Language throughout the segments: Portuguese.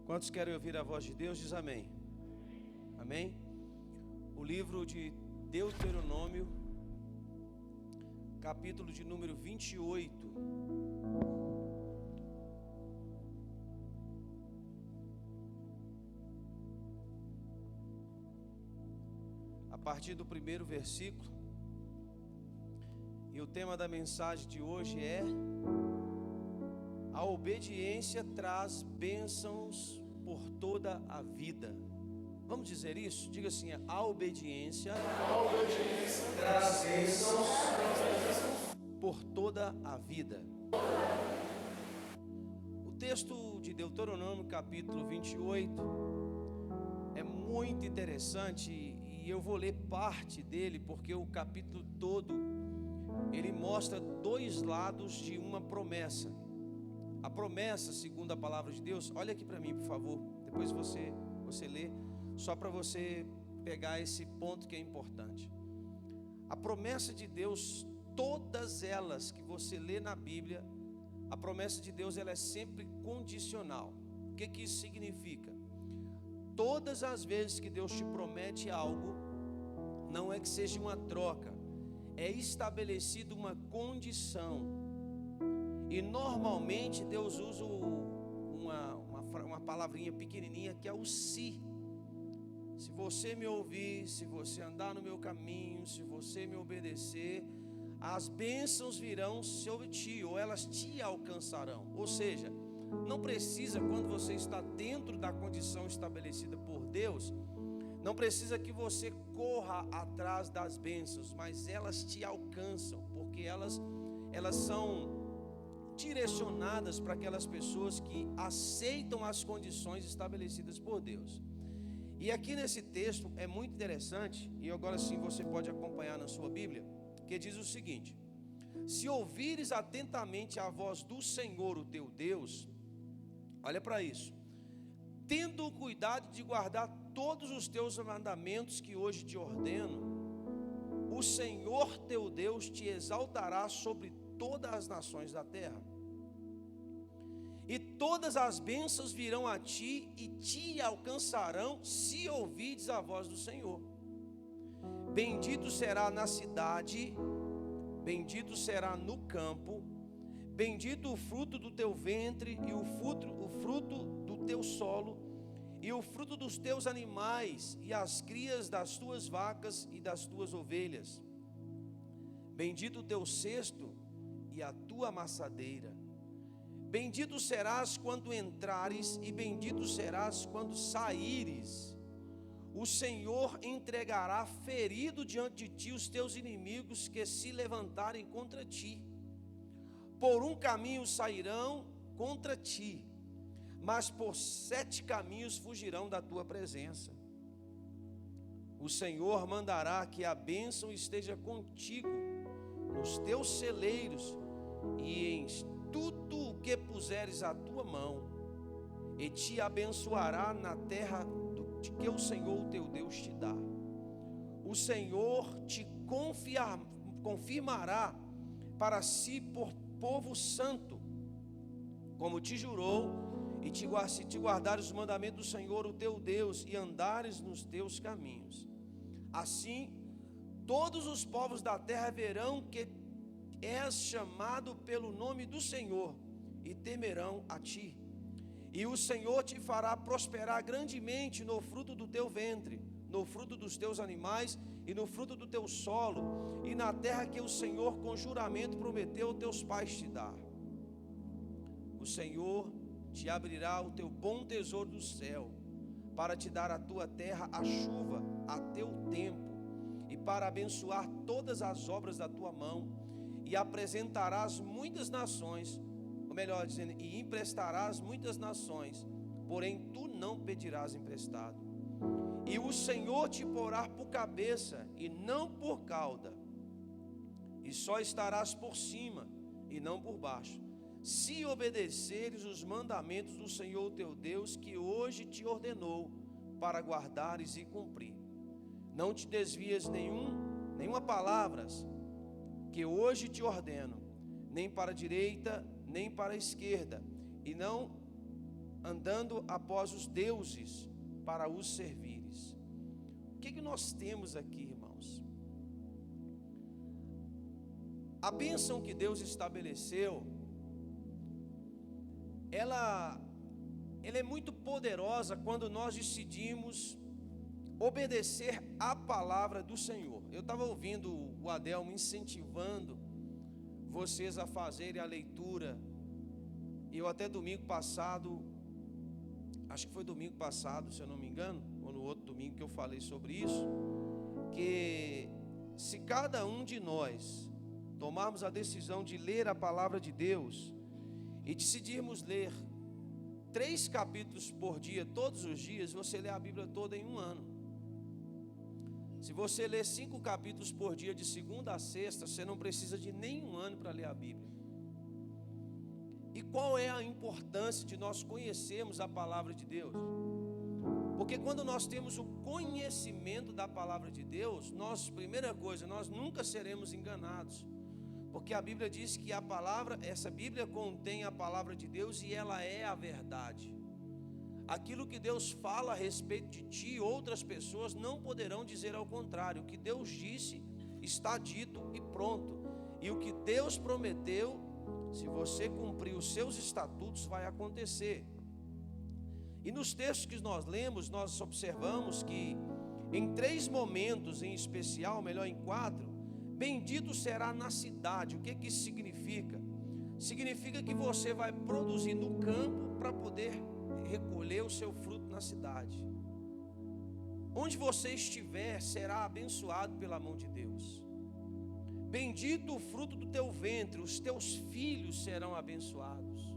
Quantos querem ouvir a voz de Deus? Diz amém. Amém? O livro de Deuteronômio, capítulo de número 28. A partir do primeiro versículo. E o tema da mensagem de hoje é: a obediência traz bênçãos por toda a vida. Vamos dizer isso? Diga assim: a obediência traz bênçãos por toda a vida. O texto de Deuteronômio capítulo 28 é muito interessante e eu vou ler parte dele porque o capítulo todo ele mostra dois lados de uma promessa. A promessa, segundo a palavra de Deus, olha aqui para mim, por favor. Depois você lê, só para você pegar esse ponto que é importante. A promessa de Deus, todas elas que você lê na Bíblia, a promessa de Deus ela é sempre condicional. O que isso significa? Todas as vezes que Deus te promete algo, não é que seja uma troca, é estabelecida uma condição. E normalmente Deus usa uma palavrinha pequenininha que é o se. Se você me ouvir, se você andar no meu caminho, se você me obedecer, as bênçãos virão sobre ti, ou elas te alcançarão. Ou seja, não precisa, quando você está dentro da condição estabelecida por Deus, não precisa que você corra atrás das bênçãos, mas elas te alcançam, porque elas são direcionadas para aquelas pessoas que aceitam as condições estabelecidas por Deus. E aqui nesse texto é muito interessante, e agora sim você pode acompanhar na sua Bíblia, que diz o seguinte: se ouvires atentamente a voz do Senhor, o teu Deus, olha para isso, tendo o cuidado de guardar todos os teus mandamentos que hoje te ordeno, o Senhor teu Deus te exaltará sobre todas as nações da terra, e todas as bênçãos virão a ti e te alcançarão se ouvides a voz do Senhor. Bendito será na cidade, bendito será no campo, bendito o fruto do teu ventre e o fruto do teu solo, e o fruto dos teus animais, e as crias das tuas vacas e das tuas ovelhas. Bendito o teu cesto e a tua amassadeira. Bendito serás quando entrares, e bendito serás quando saíres. O Senhor entregará ferido diante de ti os teus inimigos que se levantarem contra ti. Por um caminho sairão contra ti, mas por 7 caminhos fugirão da tua presença. O Senhor mandará que a bênção esteja contigo nos teus celeiros e em tudo o que puseres a tua mão, e te abençoará na terra de que o Senhor teu Deus te dá. O Senhor te confirmará para si por povo santo, como te jurou, e se te guardares os mandamentos do Senhor o teu Deus e andares nos teus caminhos. Assim todos os povos da terra verão que és chamado pelo nome do Senhor e temerão a ti. E o Senhor te fará prosperar grandemente no fruto do teu ventre, no fruto dos teus animais e no fruto do teu solo, e na terra que o Senhor com juramento prometeu aos teus pais te dar. O Senhor te abrirá o teu bom tesouro do céu, para te dar a tua terra a chuva a teu tempo, e para abençoar todas as obras da tua mão. E apresentarás muitas nações, ou melhor dizendo, e emprestarás muitas nações, porém tu não pedirás emprestado. E o Senhor te porá por cabeça e não por cauda, e só estarás por cima e não por baixo, se obedeceres os mandamentos do Senhor teu Deus, que hoje te ordenou, para guardares e cumprir. Não te desvies nenhuma palavra que hoje te ordeno, nem para a direita, nem para a esquerda, e não andando após os deuses para os servires. O que nós temos aqui, irmãos? A bênção que Deus estabeleceu, ela é muito poderosa quando nós decidimos obedecer à palavra do Senhor. Eu estava ouvindo o Adelmo incentivando vocês a fazerem a leitura. Eu até domingo passado, acho que foi domingo passado, se eu não me engano, ou no outro domingo que eu falei sobre isso, que se cada um de nós tomarmos a decisão de ler a palavra de Deus e decidirmos ler 3 capítulos por dia, todos os dias, você lê a Bíblia toda em um ano. Se você ler 5 capítulos por dia, de segunda a sexta, você não precisa de nenhum ano para ler a Bíblia. E qual é a importância de nós conhecermos a palavra de Deus? Porque quando nós temos o conhecimento da palavra de Deus, primeira coisa, nós nunca seremos enganados. Porque a Bíblia diz que essa Bíblia contém a palavra de Deus e ela é a verdade. Aquilo que Deus fala a respeito de ti, outras pessoas não poderão dizer ao contrário. O que Deus disse, está dito e pronto. E o que Deus prometeu, se você cumprir os seus estatutos, vai acontecer. E nos textos que nós lemos, nós observamos que em 3 momentos em especial, melhor em 4, bendito será na cidade. O que isso significa? Significa que você vai produzir no campo para poder recolher o seu fruto na cidade. Onde você estiver, será abençoado pela mão de Deus. Bendito o fruto do teu ventre, os teus filhos serão abençoados.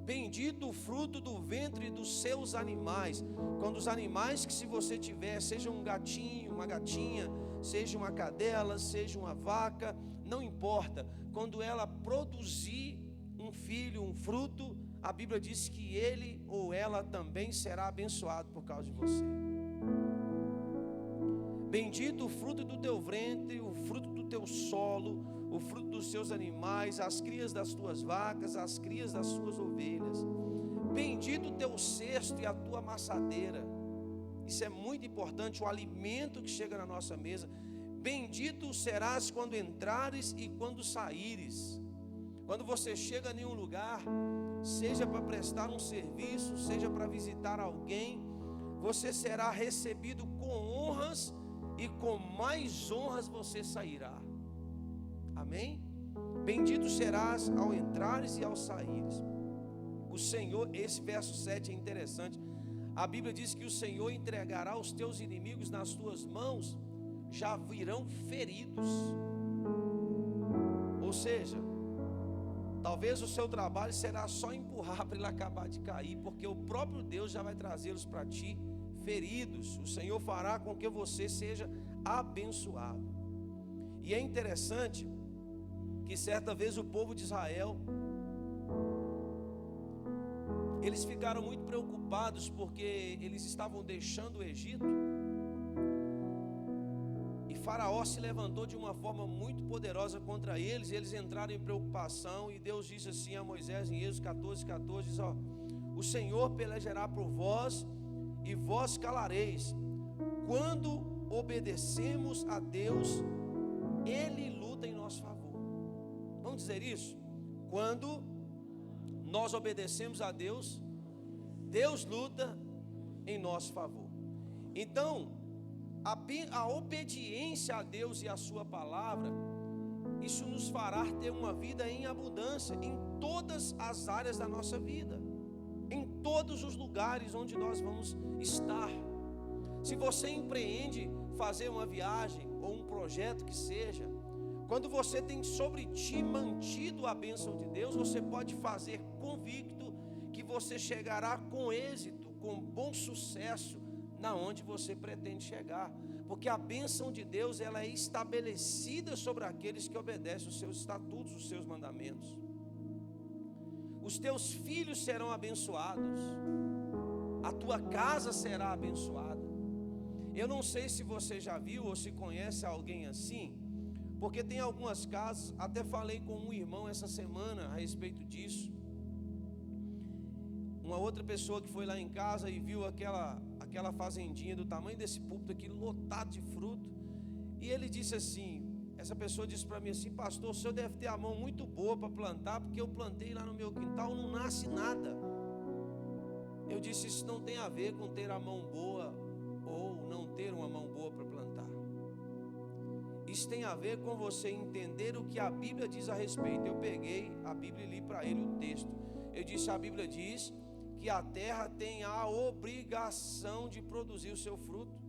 Bendito o fruto do ventre dos seus animais. Quando os animais que se você tiver, seja um gatinho, uma gatinha, seja uma cadela, seja uma vaca, não importa, quando ela produzir um filho, um fruto, a Bíblia diz que ele ou ela também será abençoado por causa de você. Bendito o fruto do teu ventre, o fruto do teu solo, o fruto dos seus animais, as crias das tuas vacas, as crias das suas ovelhas. Bendito o teu cesto e a tua amassadeira. Isso é muito importante, o alimento que chega na nossa mesa. Bendito serás quando entrares e quando saíres. Quando você chega em um lugar, seja para prestar um serviço, seja para visitar alguém, você será recebido com honras e com mais honras você sairá. Amém? Bendito serás ao entrares e ao saíres. O Senhor, esse verso 7 é interessante. A Bíblia diz que o Senhor entregará os teus inimigos nas tuas mãos, já virão feridos. Ou seja, talvez o seu trabalho será só empurrar para ele acabar de cair, porque o próprio Deus já vai trazê-los para ti feridos. O Senhor fará com que você seja abençoado. E é interessante que certa vez o povo de Israel, eles ficaram muito preocupados porque eles estavam deixando o Egito. E Faraó se levantou de uma forma muito poderosa contra eles. E eles entraram em preocupação. E Deus disse assim a Moisés em Êxodo 14:14, diz, o Senhor pelejará por vós e vós calareis. Quando obedecemos a Deus, Ele luta em nosso favor. Vamos dizer isso? Quando nós obedecemos a Deus, Deus luta em nosso favor. Então, a obediência a Deus e a sua palavra, isso nos fará ter uma vida em abundância, em todas as áreas da nossa vida, em todos os lugares onde nós vamos estar. Se você empreende fazer uma viagem ou um projeto que seja, quando você tem sobre ti mantido a bênção de Deus, você pode fazer convicto que você chegará com êxito, com bom sucesso, na onde você pretende chegar, porque a bênção de Deus, ela é estabelecida sobre aqueles que obedecem os seus estatutos, os seus mandamentos. Os teus filhos serão abençoados, a tua casa será abençoada. Eu não sei se você já viu ou se conhece alguém assim, porque tem algumas casas, até falei com um irmão essa semana a respeito disso, uma outra pessoa que foi lá em casa e viu aquela fazendinha do tamanho desse púlpito aqui, lotado de fruto. E ele disse assim, essa pessoa disse para mim assim: pastor, o senhor deve ter a mão muito boa para plantar, porque eu plantei lá no meu quintal, não nasce nada. Eu disse, isso não tem a ver com ter a mão boa ou não ter uma mão boa para plantar. Isso tem a ver com você entender o que a Bíblia diz a respeito. Eu peguei a Bíblia e li para ele o texto. Eu disse, a Bíblia diz que a terra tem a obrigação de produzir o seu fruto.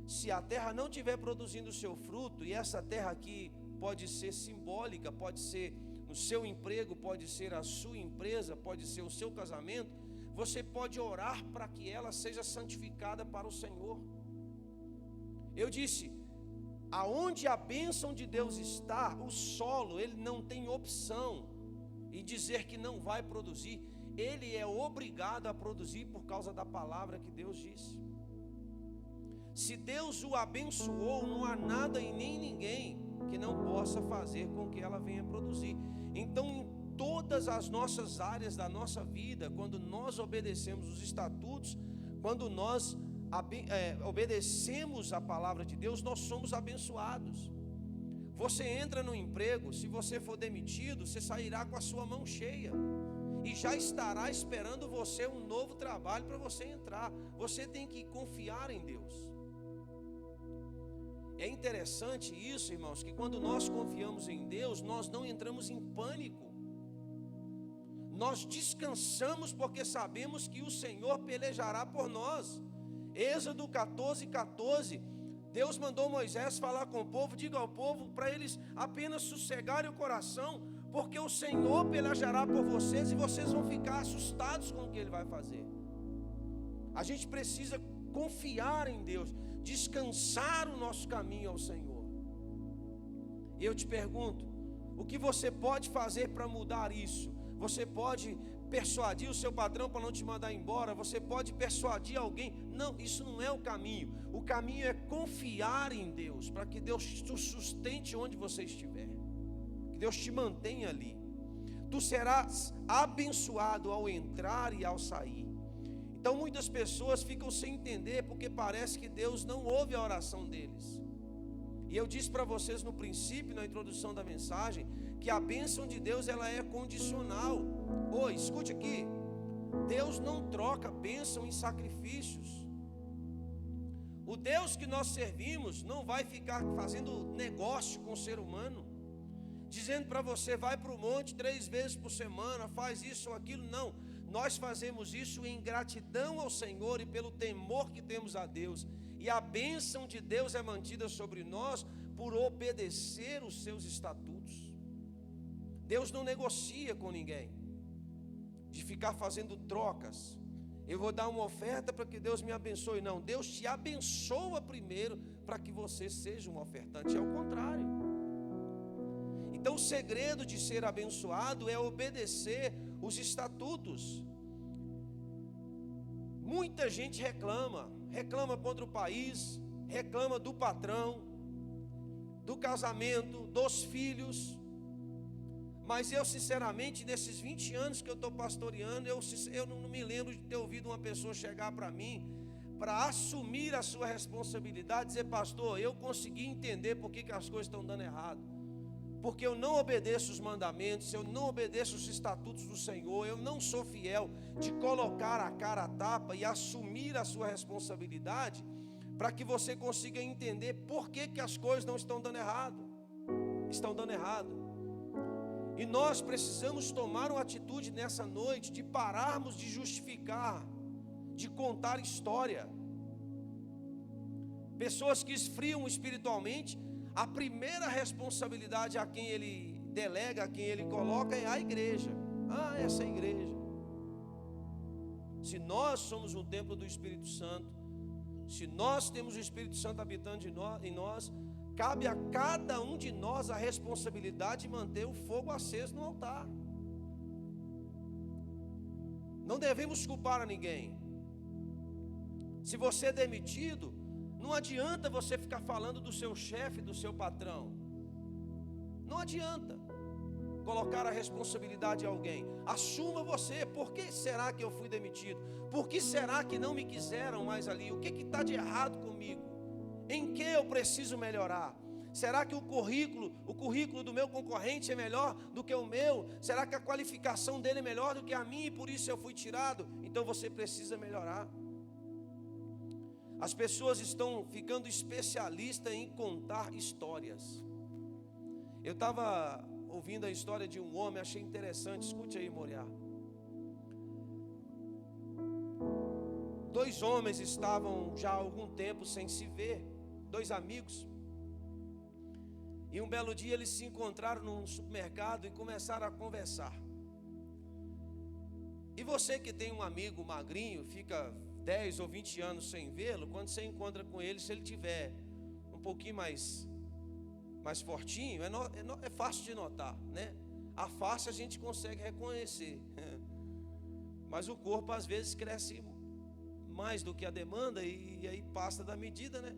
Se a terra não estiver produzindo o seu fruto, e essa terra aqui pode ser simbólica, pode ser o seu emprego, pode ser a sua empresa, pode ser o seu casamento, você pode orar para que ela seja santificada para o Senhor. Eu disse, aonde a bênção de Deus está, o solo, ele não tem opção em dizer que não vai produzir. Ele é obrigado a produzir por causa da palavra que Deus disse. Se Deus o abençoou, não há nada e nem ninguém que não possa fazer com que ela venha produzir. Então, em todas as nossas áreas da nossa vida, quando nós obedecemos os estatutos, quando nós obedecemos a palavra de Deus, nós somos abençoados. Você entra no emprego, se você for demitido, você sairá com a sua mão cheia e já estará esperando você um novo trabalho para você entrar. Você tem que confiar em Deus. É interessante isso, irmãos, que quando nós confiamos em Deus, nós não entramos em pânico. Nós descansamos porque sabemos que o Senhor pelejará por nós. Êxodo 14:14, Deus mandou Moisés falar com o povo, diga ao povo para eles apenas sossegarem o coração, porque o Senhor pelejará por vocês e vocês vão ficar assustados com o que Ele vai fazer. A gente precisa confiar em Deus, descansar o nosso caminho ao Senhor. E eu te pergunto, o que você pode fazer para mudar isso? Você pode persuadir o seu patrão para não te mandar embora, você pode persuadir alguém. Não, isso não é o caminho. O caminho é confiar em Deus, para que Deus te sustente onde você estiver, que Deus te mantenha ali. Tu serás abençoado ao entrar e ao sair. Então muitas pessoas ficam sem entender, porque parece que Deus não ouve a oração deles. E eu disse para vocês no princípio, na introdução da mensagem, que a bênção de Deus ela é condicional. Oi, escute aqui, Deus não troca bênção em sacrifícios. O Deus que nós servimos não vai ficar fazendo negócio com o ser humano, dizendo para você, vai para o monte 3 vezes por semana, faz isso ou aquilo. Não, nós fazemos isso em gratidão ao Senhor e pelo temor que temos a Deus. E a bênção de Deus é mantida sobre nós por obedecer os seus estatutos. Deus não negocia com ninguém, de ficar fazendo trocas. Eu vou dar uma oferta para que Deus me abençoe. Não, Deus te abençoa primeiro para que você seja um ofertante. É o contrário. Então o segredo de ser abençoado é obedecer os estatutos. Muita gente reclama contra o país, reclama do patrão, do casamento, dos filhos. Mas eu sinceramente, nesses 20 anos que eu estou pastoreando, eu não me lembro de ter ouvido uma pessoa chegar para mim, para assumir a sua responsabilidade, dizer, pastor, eu consegui entender por que as coisas estão dando errado. Porque eu não obedeço os mandamentos, eu não obedeço os estatutos do Senhor, eu não sou fiel de colocar a cara a tapa e assumir a sua responsabilidade, para que você consiga entender por que as coisas não estão dando errado. Estão dando errado. E nós precisamos tomar uma atitude nessa noite de pararmos de justificar, de contar história. Pessoas que esfriam espiritualmente, a primeira responsabilidade a quem ele delega, a quem ele coloca é a igreja. Ah, essa é a igreja. Se nós somos um templo do Espírito Santo, se nós temos o Espírito Santo habitando em nós, cabe a cada um de nós a responsabilidade de manter o fogo aceso no altar. Não devemos culpar a ninguém. Se você é demitido, não adianta você ficar falando do seu chefe, do seu patrão. Não adianta. colocar a responsabilidade em alguém. Assuma você. Por que será que eu fui demitido? Por que será que não me quiseram mais ali? O que está de errado comigo? Em que eu preciso melhorar? Será que o currículo do meu concorrente é melhor do que o meu? Será que a qualificação dele é melhor do que a minha e por isso eu fui tirado? Então você precisa melhorar. As pessoas estão ficando especialistas em contar histórias. Eu estava ouvindo a história de um homem, achei interessante. Escute aí, Moriá. 2 homens estavam já há algum tempo sem se ver, 2 amigos. E um belo dia eles se encontraram num supermercado e começaram a conversar. E você que tem um amigo magrinho, fica 10 ou 20 anos sem vê-lo, quando você encontra com ele, se ele tiver um pouquinho mais fortinho, é fácil de notar, né? A face a gente consegue reconhecer, mas o corpo às vezes cresce mais do que a demanda e aí passa da medida, né?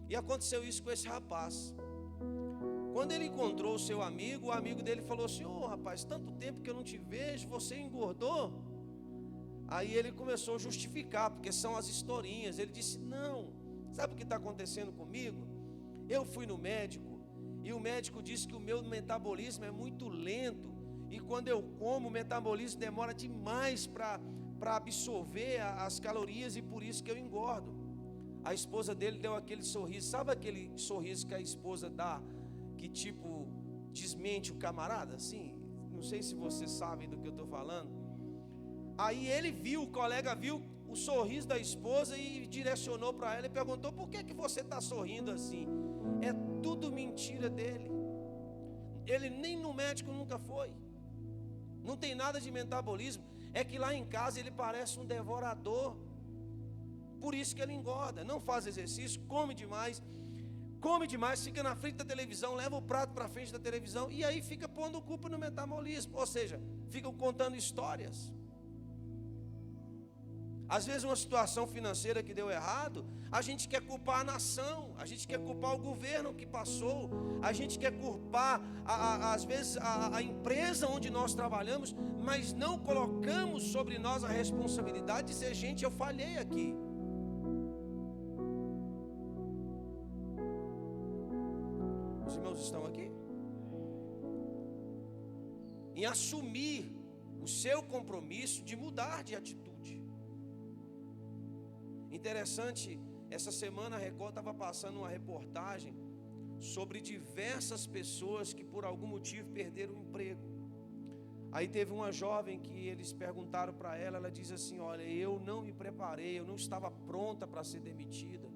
E aconteceu isso com esse rapaz. Quando ele encontrou o seu amigo, o amigo dele falou assim: ô rapaz, tanto tempo que eu não te vejo, você engordou? Aí ele começou a justificar, porque são as historinhas. Ele disse: não, sabe o que está acontecendo comigo? Eu fui no médico e o médico disse que o meu metabolismo é muito lento, e quando eu como, o metabolismo demora demais para absorver as calorias, e por isso que eu engordo. A esposa dele deu aquele sorriso, sabe aquele sorriso que a esposa dá, que tipo desmente o camarada, assim? Não sei se vocês sabem do que eu estou falando. Aí ele viu, o colega viu o sorriso da esposa e direcionou para ela e perguntou: por que você está sorrindo assim? É tudo mentira dele. Ele nem no médico nunca foi. Não tem nada de metabolismo. É que lá em casa ele parece um devorador. Por isso que ele engorda. Não faz exercício, come demais, fica na frente da televisão, leva o prato para frente da televisão e aí fica pondo culpa no metabolismo. Ou seja, ficam contando histórias. Às vezes uma situação financeira que deu errado, a gente quer culpar a nação, a gente quer culpar o governo que passou, a gente quer culpar às vezes a empresa onde nós trabalhamos, mas não colocamos sobre nós a responsabilidade de dizer: gente, eu falhei aqui. Os irmãos estão aqui? Em assumir o seu compromisso de mudar de atitude. Interessante, essa semana a Record estava passando uma reportagem sobre diversas pessoas que por algum motivo perderam o emprego. Aí teve uma jovem que eles perguntaram para ela, ela diz assim: olha, eu não me preparei, eu não estava pronta para ser demitida,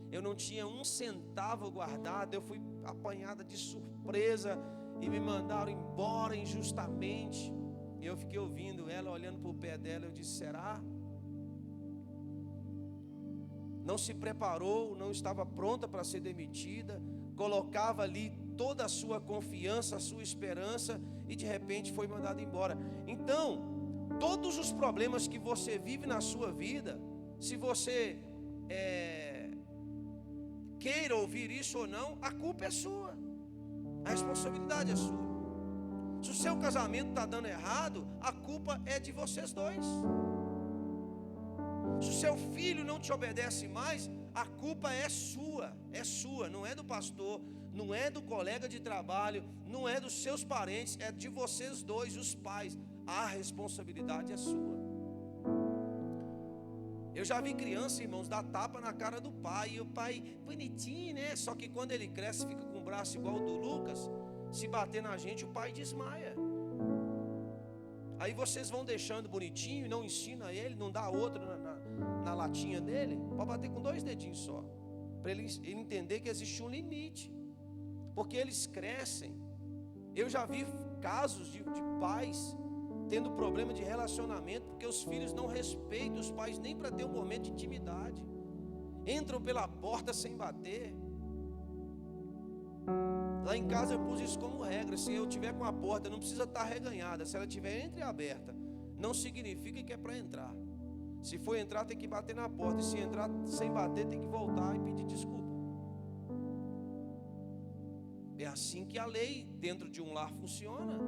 eu não tinha um centavo guardado, eu fui apanhada de surpresa e me mandaram embora injustamente. E eu fiquei ouvindo ela, olhando para o pé dela, eu disse: será? Não se preparou, não estava pronta para ser demitida, colocava ali toda a sua confiança, a sua esperança, e de repente foi mandada embora. Então, todos os problemas que você vive na sua vida, se você queira ouvir isso ou não, a culpa é sua, a responsabilidade é sua. Se o seu casamento está dando errado, a culpa é de vocês dois. Se o seu filho não te obedece mais, a culpa é sua, não é do pastor, não é do colega de trabalho, não é dos seus parentes, é de vocês dois, os pais. A responsabilidade é sua. Eu já vi criança, irmãos, dar tapa na cara do pai, e o pai, bonitinho, né? Só que quando ele cresce, fica com o braço igual o do Lucas, se bater na gente, o pai desmaia. Aí vocês vão deixando bonitinho e não ensina ele, não dá outro na latinha dele, para bater com 2 dedinhos só, para ele entender que existe um limite, porque eles crescem. Eu já vi casos de pais tendo problema de relacionamento, porque os filhos não respeitam os pais nem para ter um momento de intimidade, entram pela porta sem bater. Lá em casa eu pus isso como regra: se eu tiver com a porta, não precisa estar reganhada, se ela estiver entreaberta, não significa que é para entrar. Se for entrar, tem que bater na porta, e se entrar sem bater, tem que voltar e pedir desculpa. É assim que a lei dentro de um lar funciona.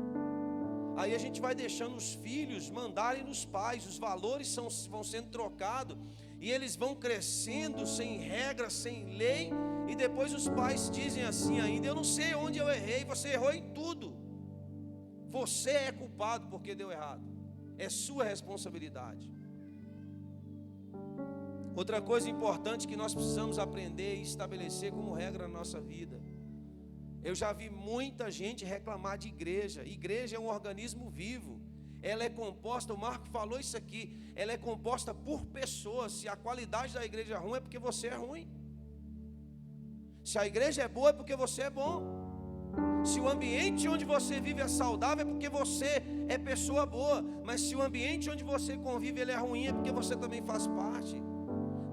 Aí a gente vai deixando os filhos mandarem nos pais, os valores vão sendo trocados, e eles vão crescendo sem regra, sem lei, e depois os pais dizem assim ainda: eu não sei onde eu errei. Você errou em tudo, você é culpado porque deu errado, é sua responsabilidade. Outra coisa importante que nós precisamos aprender e estabelecer como regra na nossa vida: eu já vi muita gente reclamar de igreja. Igreja é um organismo vivo. Ela é composta, o Marco falou isso aqui, ela é composta por pessoas. Se a qualidade da igreja é ruim, é porque você é ruim. Se a igreja é boa, é porque você é bom. Se o ambiente onde você vive é saudável, é porque você é pessoa boa. Mas se o ambiente onde você convive ele é ruim, é porque você também faz parte.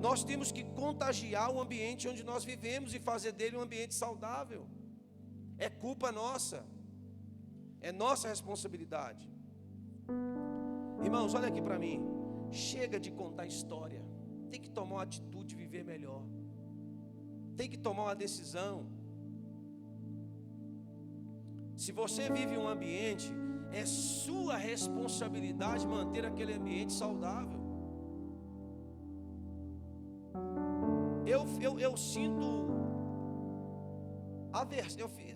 Nós temos que contagiar o ambiente onde nós vivemos e fazer dele um ambiente saudável. É culpa nossa, é nossa responsabilidade. Irmãos, olha aqui para mim. Chega de contar história. Tem que tomar uma atitude de viver melhor. Tem que tomar uma decisão. Se você vive um ambiente, é sua responsabilidade manter aquele ambiente saudável. Eu sinto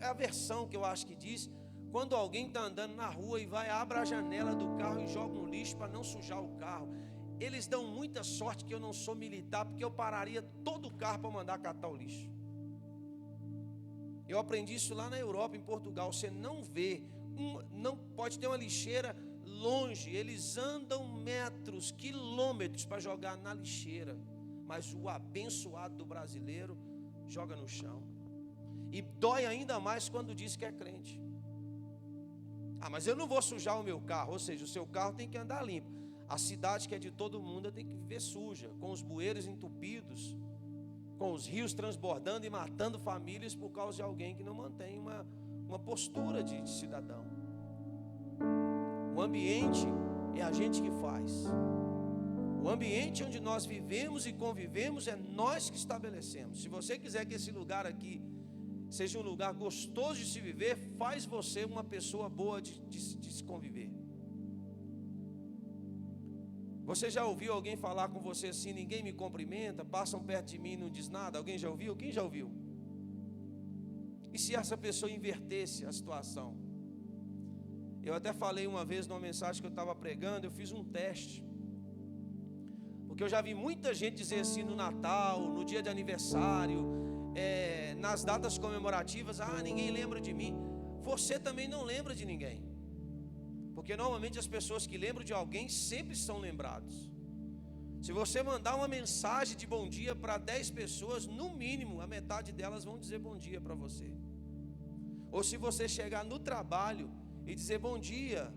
aversão, que eu acho que diz, quando alguém está andando na rua e abre a janela do carro e joga um lixo para não sujar o carro. Eles dão muita sorte que eu não sou militar, porque eu pararia todo o carro para mandar catar o lixo. Eu aprendi isso lá na Europa, em Portugal. Você não vê, não pode ter uma lixeira longe. Eles andam metros, quilômetros para jogar na lixeira. Mas o abençoado do brasileiro joga no chão. E dói ainda mais quando diz que é crente. Ah, mas eu não vou sujar o meu carro. Ou seja, o seu carro tem que andar limpo. A cidade que é de todo mundo tem que viver suja, com os bueiros entupidos, com os rios transbordando e matando famílias por causa de alguém que não mantém uma postura de cidadão. O ambiente é a gente que faz. O ambiente onde nós vivemos e convivemos é nós que estabelecemos. Se você quiser que esse lugar aqui seja um lugar gostoso de se viver, faz você uma pessoa boa de se conviver. Você já ouviu alguém falar com você assim: ninguém me cumprimenta, passam perto de mim e não diz nada? Alguém já ouviu? Quem já ouviu? E se essa pessoa invertesse a situação? Eu até falei uma vez numa mensagem que eu estava pregando, eu fiz um teste. Porque eu já vi muita gente dizer assim no Natal, no dia de aniversário, nas datas comemorativas: ah, ninguém lembra de mim. Você também não lembra de ninguém. Porque normalmente as pessoas que lembram de alguém sempre são lembrados. Se você mandar uma mensagem de bom dia para 10 pessoas, no mínimo a metade delas vão dizer bom dia para você. Ou se você chegar no trabalho e dizer bom dia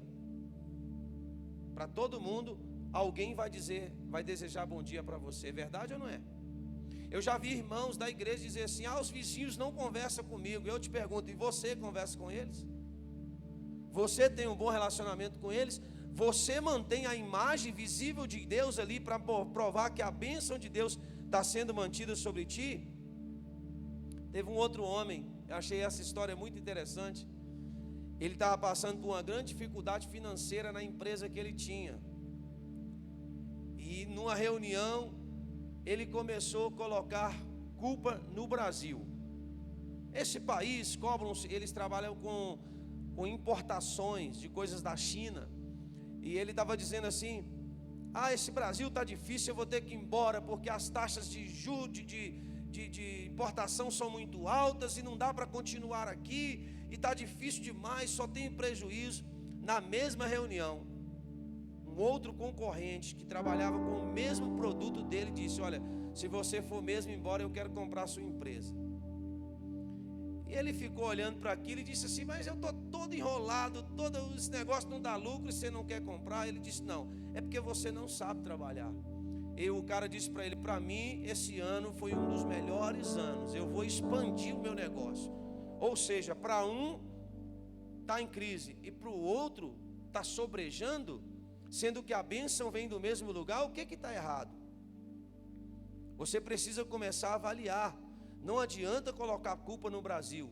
para todo mundo, alguém vai desejar bom dia para você. É verdade ou não é? Eu já vi irmãos da igreja dizer assim: ah, os vizinhos não conversam comigo. Eu te pergunto: e você conversa com eles? Você tem um bom relacionamento com eles? Você mantém a imagem visível de Deus ali para provar que a bênção de Deus está sendo mantida sobre ti? Teve um outro homem, eu achei essa história muito interessante. Ele estava passando por uma grande dificuldade financeira na empresa que ele tinha. E numa reunião, ele começou a colocar culpa no Brasil. Esse país eles trabalham com importações de coisas da China. E ele estava dizendo assim: ah, esse Brasil está difícil, eu vou ter que ir embora, porque as taxas de importação são muito altas e não dá para continuar aqui, e está difícil demais, só tem prejuízo. Na mesma reunião, um outro concorrente que trabalhava com o mesmo produto dele disse: olha, se você for mesmo embora, eu quero comprar a sua empresa. E ele ficou olhando para aquilo e disse assim: mas eu estou todo enrolado, todo esse negócio não dá lucro e você não quer comprar. Ele disse: não, é porque você não sabe trabalhar. E o cara disse para ele: para mim esse ano foi um dos melhores anos, eu vou expandir o meu negócio. Ou seja, para um está em crise e para o outro está sobrejando, sendo que a bênção vem do mesmo lugar. O que está errado? Você precisa começar a avaliar. Não adianta colocar a culpa no Brasil.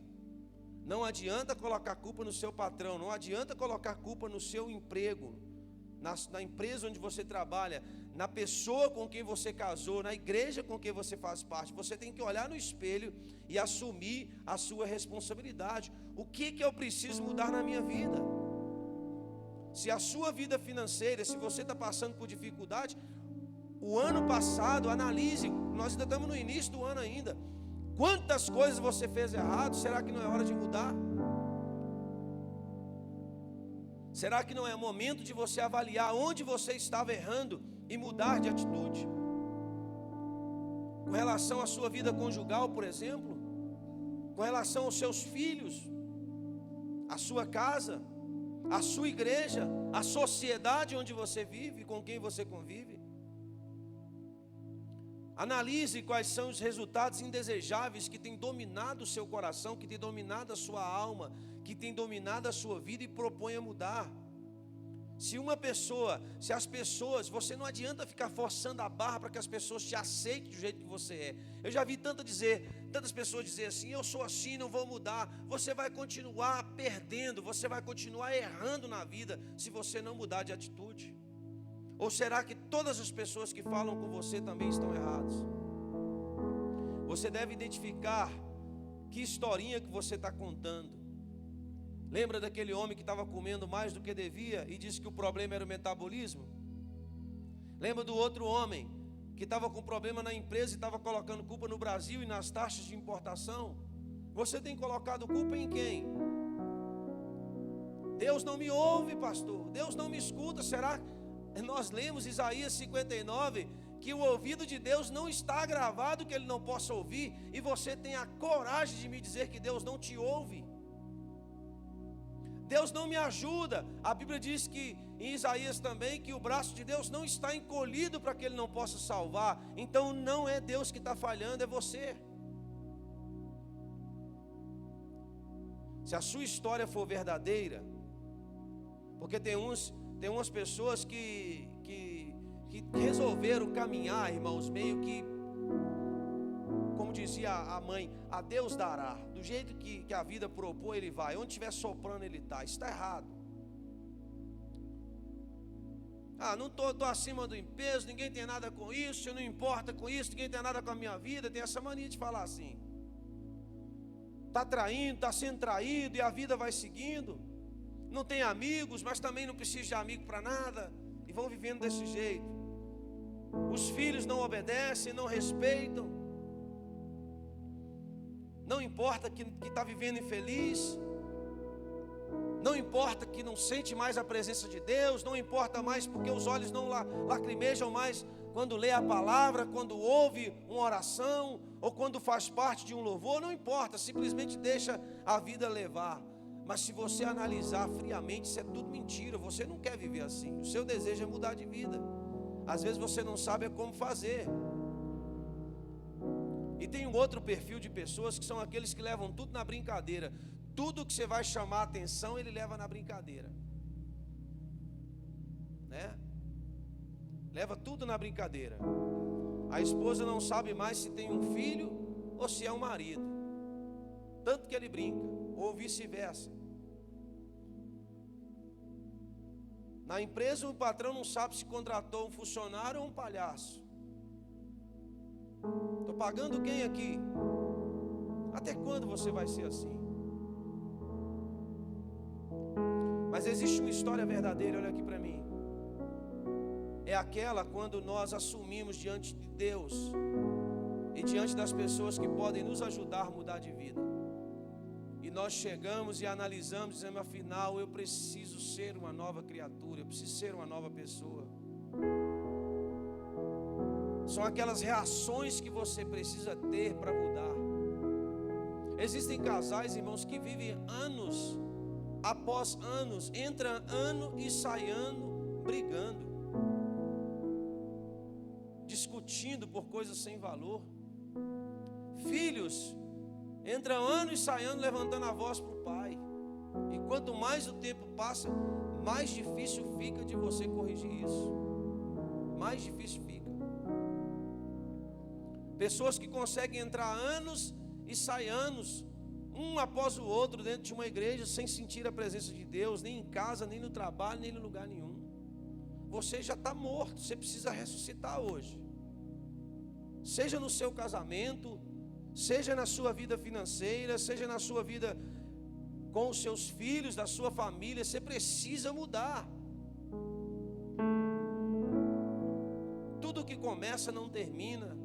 Não adianta colocar culpa no seu patrão, não adianta colocar culpa no seu emprego, na empresa onde você trabalha, na pessoa com quem você casou, na igreja com quem você faz parte. Você tem que olhar no espelho e assumir a sua responsabilidade. O que eu preciso mudar na minha vida? Se a sua vida financeira, se você está passando por dificuldade, o ano passado, analise, nós ainda estamos no início do ano ainda. Quantas coisas você fez errado? Será que não é hora de mudar? Será que não é momento de você avaliar onde você estava errando e mudar de atitude? Com relação à sua vida conjugal, por exemplo, com relação aos seus filhos, à sua casa, à sua igreja, à sociedade onde você vive, com quem você convive. Analise quais são os resultados indesejáveis que têm dominado o seu coração, que têm dominado a sua alma, que têm dominado a sua vida e proponha mudar. Se as pessoas, você não adianta ficar forçando a barra para que as pessoas te aceitem do jeito que você é. Eu já vi tantas pessoas dizer assim, eu sou assim, não vou mudar. Você vai continuar perdendo, você vai continuar errando na vida se você não mudar de atitude. Ou será que todas as pessoas que falam com você também estão erradas? Você deve identificar que historinha que você está contando. Lembra daquele homem que estava comendo mais do que devia e disse que o problema era o metabolismo? Lembra do outro homem que estava com problema na empresa e estava colocando culpa no Brasil e nas taxas de importação? Você tem colocado culpa em quem? Deus não me ouve, pastor. Deus não me escuta. Será que nós lemos Isaías 59, que o ouvido de Deus não está gravado, que Ele não possa ouvir, e você tem a coragem de me dizer que Deus não te ouve? Deus não me ajuda. A Bíblia diz que em Isaías também, que o braço de Deus não está encolhido para que Ele não possa salvar. Então não é Deus que está falhando, é você. Se a sua história for verdadeira, porque tem umas pessoas que resolveram caminhar, irmãos, meio que, como dizia a mãe, a Deus dará. Do jeito que a vida propôs, Ele vai. Onde estiver soprando, Ele está. Isso está errado. Não estou acima do peso, ninguém tem nada com isso, eu não importa com isso, ninguém tem nada com a minha vida. Tem essa mania de falar assim. Está traindo, está sendo traído e a vida vai seguindo. Não tem amigos, mas também não precisa de amigo para nada. E vão vivendo desse jeito. Os filhos não obedecem, não respeitam. Não importa que está vivendo infeliz. Não importa que não sente mais a presença de Deus. Não importa mais porque os olhos não lacrimejam mais quando lê a palavra, quando ouve uma oração, ou quando faz parte de um louvor. Não importa, simplesmente deixa a vida levar. Mas se você analisar friamente, isso é tudo mentira. Você não quer viver assim. O seu desejo é mudar de vida. Às vezes você não sabe como fazer. E tem um outro perfil de pessoas que são aqueles que levam tudo na brincadeira. Tudo que você vai chamar a atenção, ele leva na brincadeira, né? Leva tudo na brincadeira. A esposa não sabe mais se tem um filho ou se é um marido, tanto que ele brinca, ou vice-versa. Na empresa, o patrão não sabe se contratou um funcionário ou um palhaço. Estou pagando quem aqui? Até quando você vai ser assim? Mas existe uma história verdadeira, olha aqui para mim. É aquela quando nós assumimos diante de Deus e diante das pessoas que podem nos ajudar a mudar de vida. E nós chegamos e analisamos, dizendo, afinal, eu preciso ser uma nova criatura, eu preciso ser uma nova pessoa. São aquelas reações que você precisa ter para mudar. Existem casais, irmãos, que vivem anos após anos, entra ano e sai ano, brigando, discutindo por coisas sem valor. Filhos, entra ano e sai ano levantando a voz para o pai. E quanto mais o tempo passa, mais difícil fica de você corrigir isso. Mais difícil fica. Pessoas que conseguem entrar anos e sair anos, um após o outro dentro de uma igreja, sem sentir a presença de Deus, nem em casa, nem no trabalho, nem em lugar nenhum. Você já está morto, você precisa ressuscitar hoje. Seja no seu casamento, seja na sua vida financeira, seja na sua vida com os seus filhos, da sua família, você precisa mudar. Tudo que começa não termina.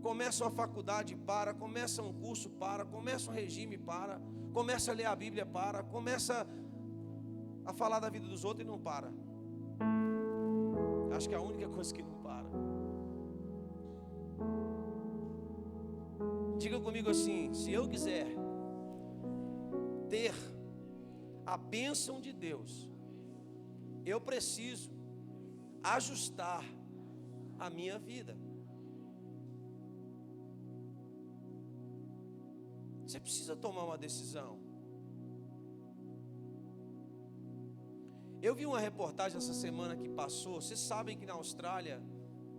Começa uma faculdade, para. Começa um curso, para. Começa um regime, para. Começa a ler a Bíblia, para. Começa a falar da vida dos outros e não para. Acho que é a única coisa que não para. Diga comigo assim: se eu quiser ter a bênção de Deus, eu preciso ajustar a minha vida. Você precisa tomar uma decisão. Eu vi uma reportagem essa semana que passou. Vocês sabem que na Austrália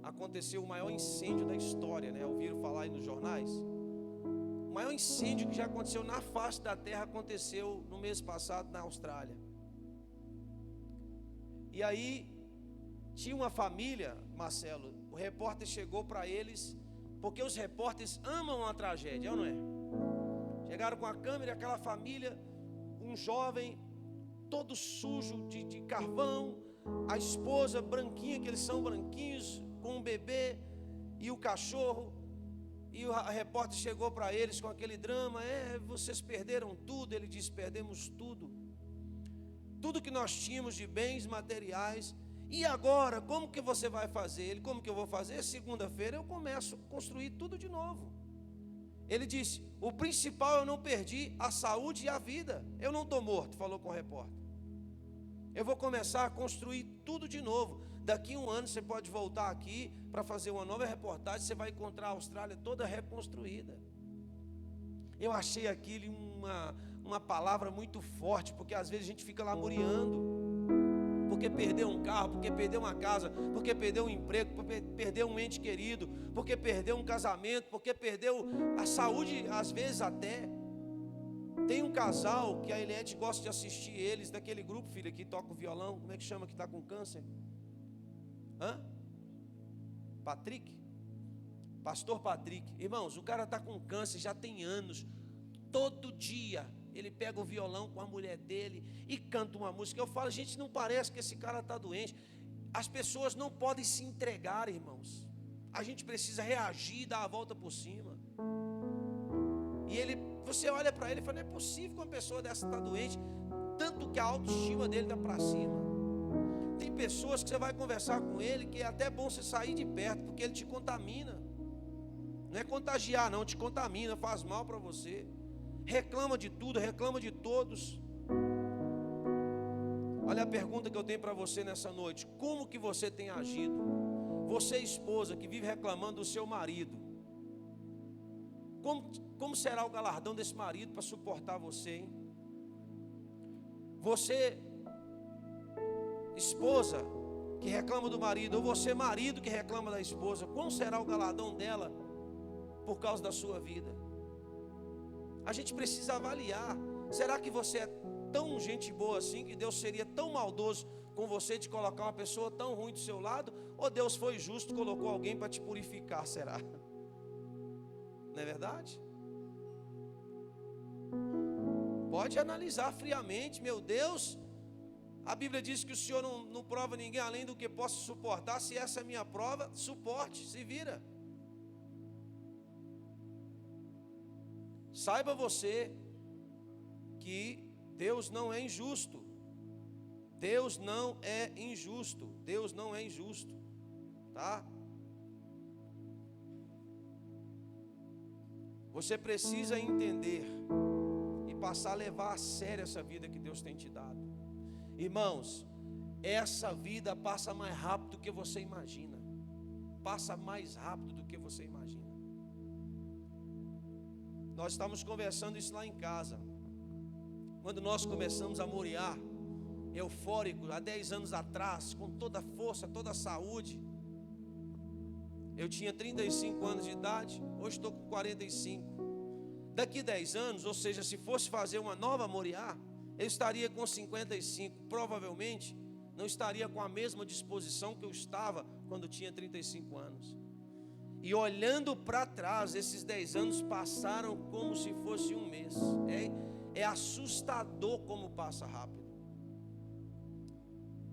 aconteceu o maior incêndio da história, né? Ouviram falar aí nos jornais? O maior incêndio que já aconteceu na face da terra aconteceu no mês passado na Austrália. E aí tinha uma família, Marcelo, o repórter chegou para eles, porque os repórteres amam uma tragédia, não é? Chegaram com a câmera, aquela família, um jovem todo sujo de carvão, a esposa branquinha, que eles são branquinhos, com um bebê e o cachorro. E o repórter chegou para eles com aquele drama: vocês perderam tudo. Ele disse: perdemos tudo. Tudo que nós tínhamos de bens materiais. E agora, como que você vai fazer? Ele: como que eu vou fazer? Segunda-feira eu começo a construir tudo de novo. Ele disse: o principal eu não perdi, a saúde e a vida. Eu não estou morto, falou com o repórter. Eu vou começar a construir tudo de novo. Daqui a um ano você pode voltar aqui para fazer uma nova reportagem. Você vai encontrar a Austrália toda reconstruída. Eu achei aquilo uma palavra muito forte, porque às vezes a gente fica lá muriando, porque perdeu um carro, porque perdeu uma casa, porque perdeu um emprego, porque perdeu um ente querido, porque perdeu um casamento, porque perdeu a saúde, às vezes até. Tem um casal que a Eliette gosta de assistir eles, daquele grupo, filha, que toca o violão. Como é que chama, que está com câncer? Patrick? Pastor Patrick. Irmãos, o cara está com câncer já tem anos. Todo dia ele pega o violão com a mulher dele e canta uma música. Eu falo: gente, não parece que esse cara está doente. As pessoas não podem se entregar, irmãos. A gente precisa reagir e dar a volta por cima. E você olha para ele e fala: não é possível que uma pessoa dessa está doente, tanto que a autoestima dele está para cima. Tem pessoas que você vai conversar com ele que é até bom você sair de perto, porque ele te contamina. Não é contagiar não, te contamina, faz mal para você. Reclama de tudo, reclama de todos. Olha a pergunta que eu tenho para você nessa noite: como que você tem agido? Você, esposa, que vive reclamando do seu marido, como será o galardão desse marido para suportar você, hein? Você, esposa, que reclama do marido, ou você, marido, que reclama da esposa, como será o galardão dela por causa da sua vida? A gente precisa avaliar. Será que você é tão gente boa assim, que Deus seria tão maldoso com você de colocar uma pessoa tão ruim do seu lado? Ou Deus foi justo e colocou alguém para te purificar, será? Não é verdade? Pode analisar friamente. Meu Deus, a Bíblia diz que o Senhor não prova ninguém além do que possa suportar. Se essa é a minha prova, suporte, se vira. Saiba você que Deus não é injusto. Deus não é injusto. Deus não é injusto, tá? Você precisa entender e passar a levar a sério essa vida que Deus tem te dado. Irmãos, essa vida passa mais rápido do que você imagina. Passa mais rápido do que você imagina. Nós estávamos conversando isso lá em casa. Quando nós começamos a morear, eufórico, há 10 anos atrás, com toda a força, toda a saúde. Eu tinha 35 anos de idade, hoje estou com 45. Daqui 10 anos, ou seja, se fosse fazer uma nova Moriá, eu estaria com 55, provavelmente não estaria com a mesma disposição que eu estava quando tinha 35 anos. E olhando para trás, esses 10 anos passaram como se fosse um mês. É assustador como passa rápido.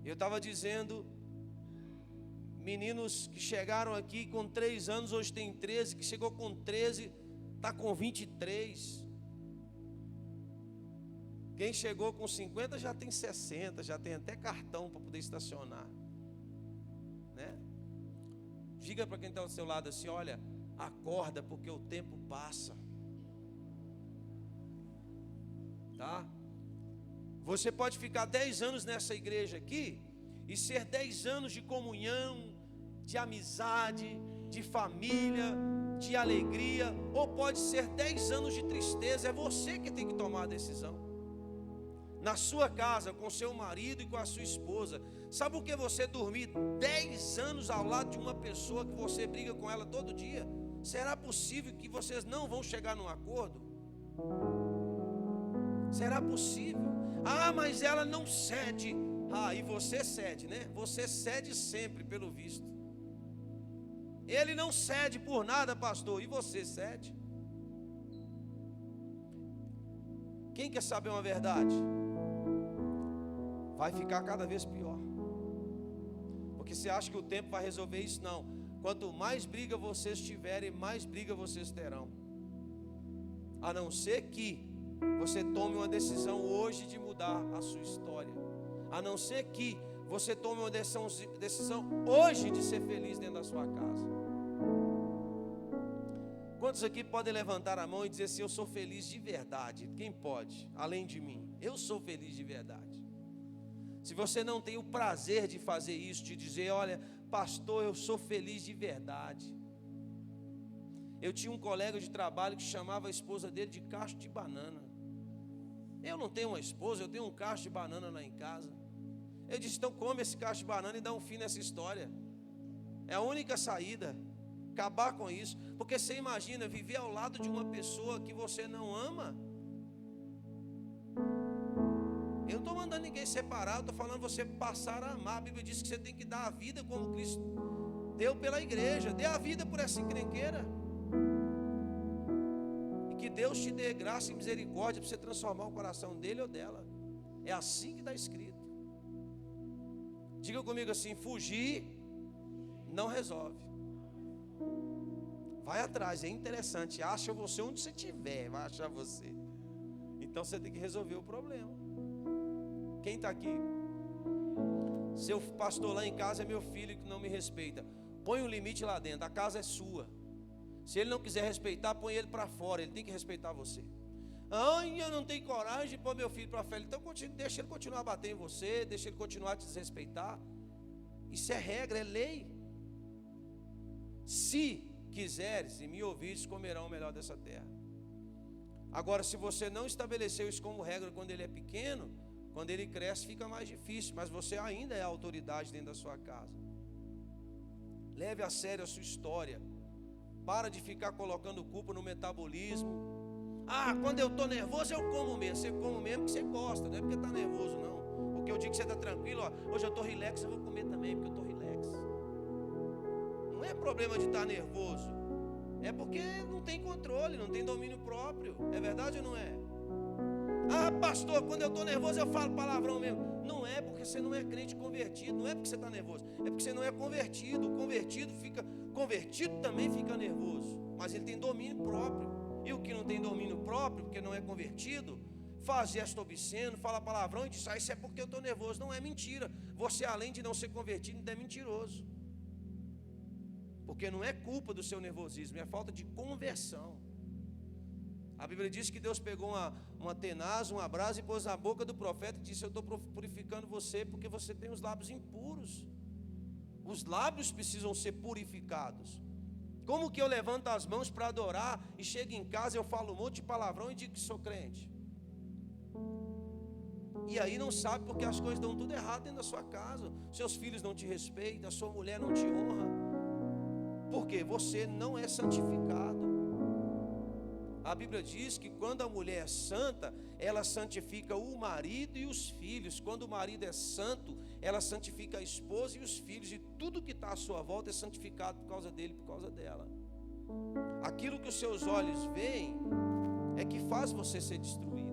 Eu estava dizendo, meninos que chegaram aqui com 3 anos, hoje tem 13, que chegou com 13, está com 23. Quem chegou com 50 já tem 60, já tem até cartão para poder estacionar, né? Diga para quem está ao seu lado assim: olha, acorda, porque o tempo passa, tá? Você pode ficar 10 anos nessa igreja aqui e ser 10 anos de comunhão, de amizade, de família, de alegria, ou pode ser 10 anos de tristeza. É você que tem que tomar a decisão. Na sua casa, com seu marido e com a sua esposa. Sabe o que é você dormir 10 anos ao lado de uma pessoa que você briga com ela todo dia? Será possível que vocês não vão chegar num acordo? Será possível? Ah, mas ela não cede. Ah, e você cede, né? Você cede sempre, pelo visto. Ele não cede por nada, pastor, e você cede? Quem quer saber uma verdade? Vai ficar cada vez pior. Porque você acha que o tempo vai resolver isso? Não. Quanto mais briga vocês tiverem, mais briga vocês terão. A não ser que você tome uma decisão hoje de mudar a sua história. A não ser que você tome uma decisão hoje de ser feliz dentro da sua casa. Quantos aqui podem levantar a mão e dizer assim: eu sou feliz de verdade? Quem pode? Além de mim, eu sou feliz de verdade. Se você não tem o prazer de fazer isso, de dizer: olha, pastor, eu sou feliz de verdade. Eu tinha um colega de trabalho que chamava a esposa dele de cacho de banana. Eu não tenho uma esposa, eu tenho um cacho de banana lá em casa. Eu disse: então come esse cacho de banana e dá um fim nessa história. É a única saída, acabar com isso. Porque você imagina viver ao lado de uma pessoa que você não ama. Eu não estou mandando ninguém separar, eu estou falando você passar a amar. A Bíblia diz que você tem que dar a vida como Cristo deu pela igreja. Dê a vida por essa encrenqueira. E que Deus te dê graça e misericórdia para você transformar o coração dele ou dela. É assim que está escrito. Diga comigo assim: fugir não resolve. Vai atrás, é interessante. Acha você onde você estiver, vai achar você. Então você tem que resolver o problema. Quem está aqui? Seu pastor lá em casa é meu filho que não me respeita. Põe um limite lá dentro, a casa é sua. Se ele não quiser respeitar, põe ele para fora. Ele tem que respeitar você. Ai, eu não tenho coragem de pôr meu filho para fora. Então deixa ele continuar a bater em você, deixa ele continuar a te desrespeitar. Isso é regra, é lei. Se quiseres e me ouvires, comerão o melhor dessa terra. Agora, se você não estabeleceu isso como regra quando ele é pequeno, quando ele cresce fica mais difícil, mas você ainda é a autoridade dentro da sua casa. Leve a sério a sua história. Para de ficar colocando culpa no metabolismo. Ah, quando eu estou nervoso eu como mesmo. Você come mesmo porque você gosta, não é porque está nervoso não. Porque eu digo que você está tranquilo, ó, hoje eu estou relax, eu vou comer também porque eu estou relax. Não é problema de estar nervoso, é porque não tem controle, não tem domínio próprio. É verdade ou não é? Ah, pastor, quando eu estou nervoso eu falo palavrão mesmo. Não é porque você não é crente convertido, não é porque você está nervoso, é porque você não é convertido. O convertido também fica nervoso, mas ele tem domínio próprio. E o que não tem domínio próprio, porque não é convertido, faz gesto obsceno, fala palavrão e diz: ah, isso é porque eu estou nervoso. Não é mentira. Você, além de não ser convertido, ainda é mentiroso. Porque não é culpa do seu nervosismo, é falta de conversão. A Bíblia diz que Deus pegou uma tenaz, uma brasa e pôs na boca do profeta e disse: eu estou purificando você porque você tem os lábios impuros. Os lábios precisam ser purificados. Como que eu levanto as mãos para adorar e chego em casa, eu falo um monte de palavrão e digo que sou crente? E aí não sabe porque as coisas dão tudo errado dentro da sua casa. Seus filhos não te respeitam, a sua mulher não te honra. Porque você não é santificado. A Bíblia diz que quando a mulher é santa, ela santifica o marido e os filhos. Quando o marido é santo, ela santifica a esposa e os filhos. E tudo que está à sua volta é santificado por causa dele, por causa dela. Aquilo que os seus olhos veem é que faz você ser destruído.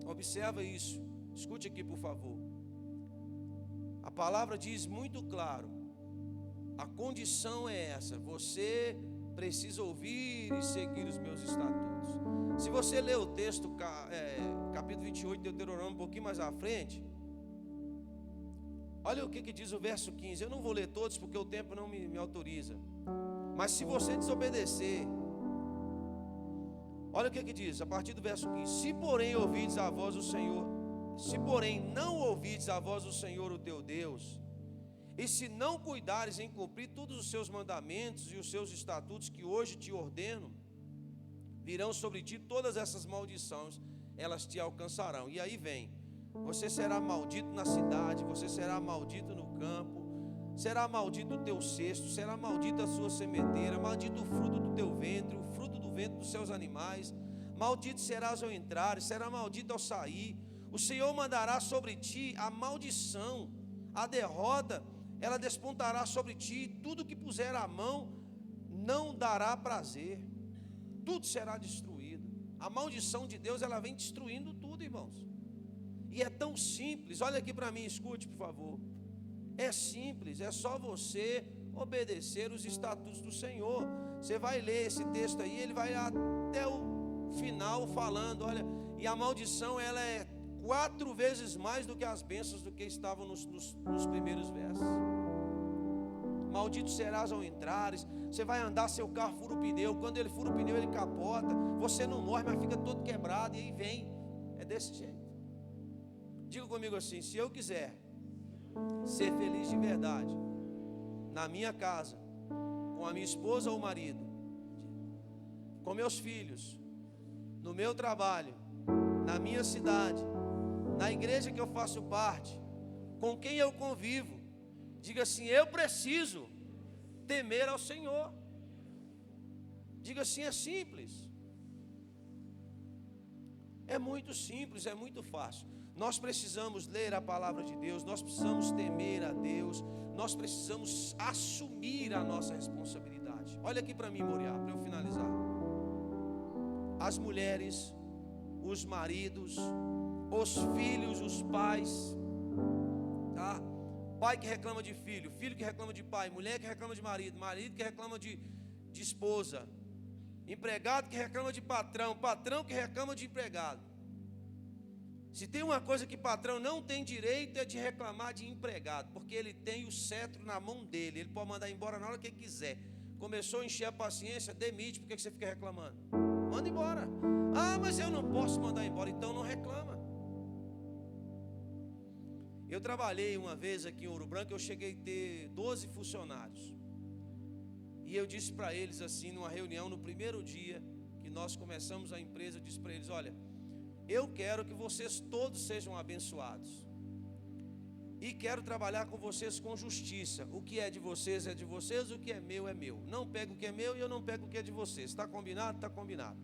Observa isso. Escute aqui, por favor. A palavra diz muito claro. A condição é essa: você precisa ouvir e seguir os meus estatutos. Se você ler o texto, capítulo 28 de Deuteronômio, um pouquinho mais à frente, olha o que diz o verso 15. Eu não vou ler todos porque o tempo não me autoriza. Mas se você desobedecer, olha o que diz a partir do verso 15: se porém ouvides a voz do Senhor, se porém não ouvides a voz do Senhor o teu Deus, e se não cuidares em cumprir todos os seus mandamentos e os seus estatutos que hoje te ordeno, virão sobre ti todas essas maldições, elas te alcançarão. E aí vem: você será maldito na cidade, você será maldito no campo, será maldito o teu cesto, será maldita a sua sementeira, maldito o fruto do teu ventre, o fruto do ventre dos seus animais, maldito serás ao entrar, será maldito ao sair. O Senhor mandará sobre ti a maldição, a derrota, ela despontará sobre ti, tudo que puser a mão não dará prazer, tudo será destruído. A maldição de Deus, ela vem destruindo tudo, irmãos. E é tão simples. Olha aqui para mim, escute, por favor. É simples, é só você obedecer os estatutos do Senhor. Você vai ler esse texto aí, ele vai até o final falando, olha, e a maldição, ela é 4 vezes mais do que as bênçãos do que estavam nos primeiros versos. Maldito serás ao entrares. Você vai andar, seu carro fura o pneu. Quando ele fura o pneu, ele capota. Você não morre, mas fica todo quebrado. E aí vem. É desse jeito. Diga comigo assim: se eu quiser ser feliz de verdade, na minha casa, com a minha esposa ou marido, com meus filhos, no meu trabalho, na minha cidade, na igreja que eu faço parte, com quem eu convivo, diga assim: eu preciso temer ao Senhor. Diga assim: é simples. É muito simples, é muito fácil. Nós precisamos ler a palavra de Deus, nós precisamos temer a Deus, nós precisamos assumir a nossa responsabilidade. Olha aqui para mim, Moriá, para eu finalizar. As mulheres, os maridos, os filhos, os pais, tá? Pai que reclama de filho, filho que reclama de pai, mulher que reclama de marido, marido que reclama de esposa, empregado que reclama de patrão, patrão que reclama de empregado. Se tem uma coisa que patrão não tem direito, é de reclamar de empregado, porque ele tem o cetro na mão dele, ele pode mandar embora na hora que ele quiser. Começou a encher a paciência, demite. Por que você fica reclamando? Manda embora. Ah, mas eu não posso mandar embora, então não reclama. Eu trabalhei uma vez aqui em Ouro Branco, eu cheguei a ter 12 funcionários. E eu disse para eles assim, numa reunião, no primeiro dia que nós começamos a empresa, eu disse para eles: olha, eu quero que vocês todos sejam abençoados. E quero trabalhar com vocês com justiça. O que é de vocês é de vocês, o que é meu é meu. Não pego o que é meu e eu não pego o que é de vocês. Está combinado? Está combinado.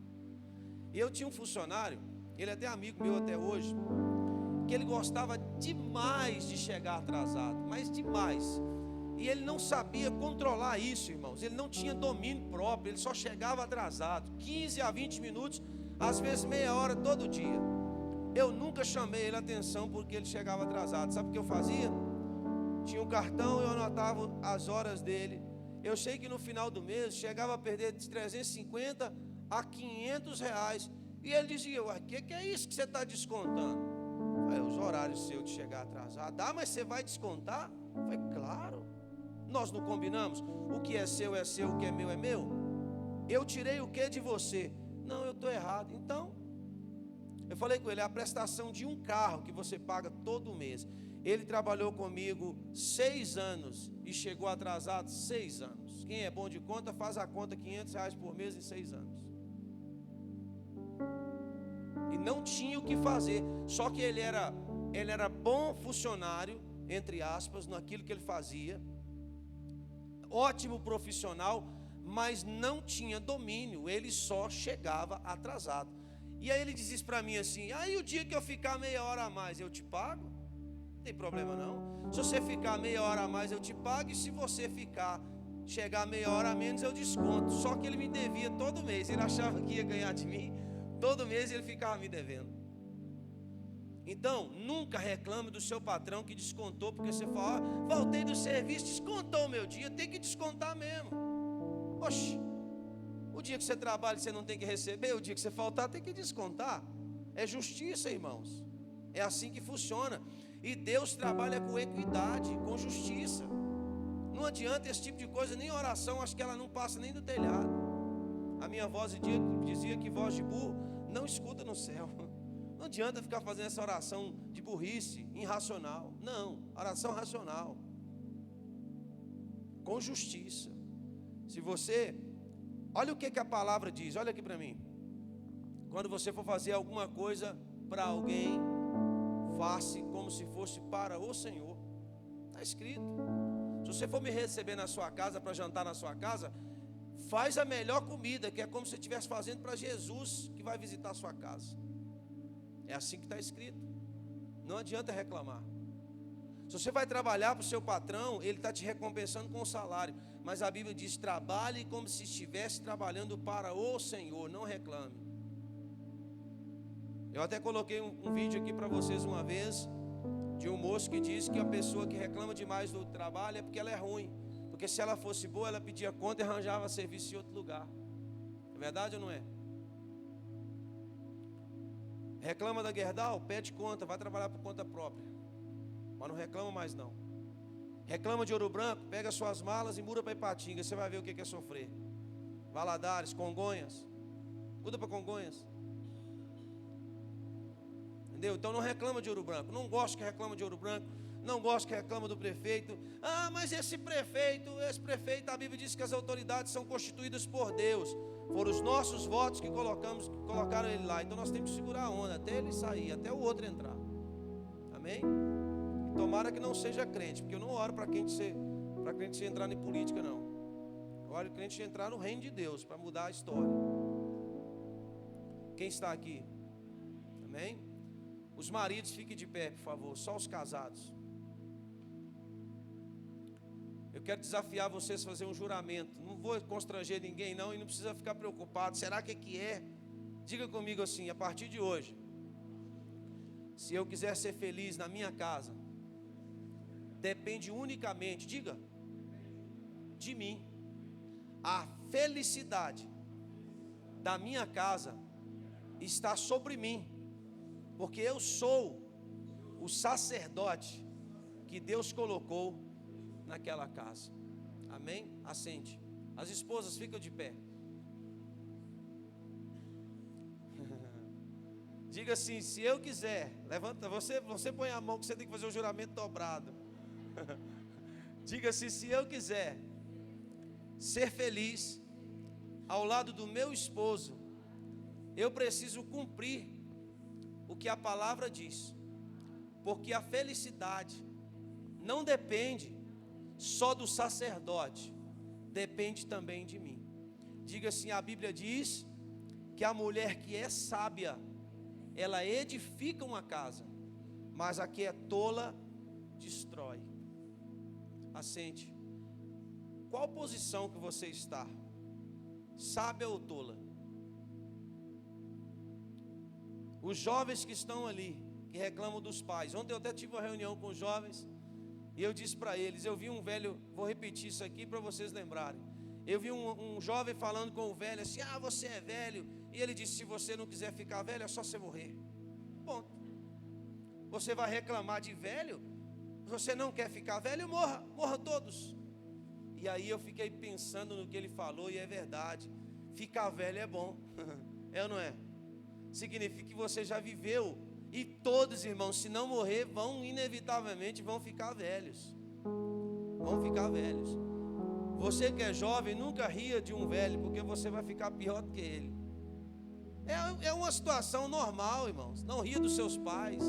E eu tinha um funcionário, ele é até amigo meu até hoje, que ele gostava demais de chegar atrasado, mas demais. E ele não sabia controlar isso, irmãos. Ele não tinha domínio próprio, ele só chegava atrasado, 15 a 20 minutos, às vezes meia hora todo dia. Eu nunca chamei ele a atenção porque ele chegava atrasado. Sabe o que eu fazia? Tinha um cartão, eu anotava as horas dele. Eu sei que no final do mês chegava a perder de 350 a 500 reais. E ele dizia: o que é isso que você está descontando? Eu falei: os horários seus de chegar atrasado. Ah, mas você vai descontar? Eu falei: claro. Nós não combinamos? O que é seu, o que é meu é meu. Eu tirei o que de você? Não, eu estou errado. Então, eu falei com ele: é a prestação de um carro que você paga todo mês. Ele trabalhou comigo 6 anos e chegou atrasado 6 anos. Quem é bom de conta, faz a conta: 500 reais por mês em 6 anos. E não tinha o que fazer. Só que ele era bom funcionário, entre aspas, naquilo que ele fazia. Ótimo profissional, mas não tinha domínio, ele só chegava atrasado. E aí ele diz isso para mim assim: aí o dia que eu ficar meia hora a mais eu te pago, não tem problema não. Se você ficar meia hora a mais eu te pago, e se você chegar meia hora a menos eu desconto. Só que ele me devia todo mês, ele achava que ia ganhar de mim, todo mês ele ficava me devendo. Então, nunca reclame do seu patrão que descontou, porque você fala: voltei do serviço, descontou o meu dia, tem que descontar mesmo. Oxe, o dia que você trabalha você não tem que receber, o dia que você faltar tem que descontar. É justiça, irmãos. É assim que funciona. E Deus trabalha com equidade, com justiça. Não adianta esse tipo de coisa, nem oração, acho que ela não passa nem do telhado. A minha voz dizia que voz de burro não escuta no céu. Não adianta ficar fazendo essa oração de burrice, irracional. Não, oração racional, com justiça. Se você, olha o que a palavra diz, olha aqui para mim. Quando você for fazer alguma coisa para alguém, faça como se fosse para o Senhor. Está escrito. Se você for me receber na sua casa, para jantar na sua casa, faz a melhor comida, que é como se você estivesse fazendo para Jesus, que vai visitar a sua casa. É assim que está escrito. Não adianta reclamar. Se você vai trabalhar para o seu patrão, ele está te recompensando com o salário. Mas a Bíblia diz: trabalhe como se estivesse trabalhando para o Senhor, não reclame. Eu até coloquei um vídeo aqui para vocês uma vez, de um moço que diz que a pessoa que reclama demais do trabalho é porque ela é ruim. Porque se ela fosse boa, ela pedia conta e arranjava serviço em outro lugar. É verdade ou não é? Reclama da Gerdau, pede conta, vai trabalhar por conta própria. Mas não reclama mais não. Reclama de Ouro Branco, pega suas malas e muda para Ipatinga. Você vai ver o que é sofrer. Valadares, Congonhas, muda para Congonhas. Entendeu? Então não reclama de Ouro Branco. Não gosto que reclama de Ouro Branco. Não gosto que reclama do prefeito. Ah, mas esse prefeito, a Bíblia diz que as autoridades são constituídas por Deus. Foram os nossos votos que colocaram ele lá. Então nós temos que segurar a onda até ele sair, até o outro entrar. Amém? E tomara que não seja crente, porque eu não oro para crente entrar em política, não. Eu oro para crente entrar no reino de Deus, para mudar a história. Quem está aqui? Amém? Os maridos, fiquem de pé, por favor, só os casados. Eu quero desafiar vocês a fazer um juramento. Não vou constranger ninguém não, e não precisa ficar preocupado. Será que é? Diga comigo assim: a partir de hoje, se eu quiser ser feliz na minha casa, depende unicamente, diga, de mim. A felicidade da minha casa está sobre mim, porque eu sou o sacerdote que Deus colocou naquela casa. Amém? Assente. As esposas ficam de pé. Diga assim: se eu quiser, levanta, você põe a mão que você tem que fazer o juramento dobrado. Diga assim: se eu quiser ser feliz ao lado do meu esposo, eu preciso cumprir o que a palavra diz, porque a felicidade não depende só do sacerdote, depende também de mim. Diga assim: a Bíblia diz que a mulher que é sábia, ela edifica uma casa, mas a que é tola, destrói. Assente. Qual posição que você está? Sábia ou tola? Os jovens que estão ali, que reclamam dos pais. Ontem eu até tive uma reunião com os jovens, e eu disse para eles, eu vi um velho, vou repetir isso aqui para vocês lembrarem. Eu vi um jovem falando com o velho assim: ah, você é velho. E ele disse: se você não quiser ficar velho, é só você morrer. Ponto. Você vai reclamar de velho? Você não quer ficar velho? Morra todos. E aí eu fiquei pensando no que ele falou, e é verdade. Ficar velho é bom. É ou não é? Significa que você já viveu. E todos, irmãos, se não morrer, inevitavelmente vão ficar velhos. Vão ficar velhos. Você que é jovem, nunca ria de um velho, porque você vai ficar pior do que ele. É uma situação normal, irmãos. Não ria dos seus pais.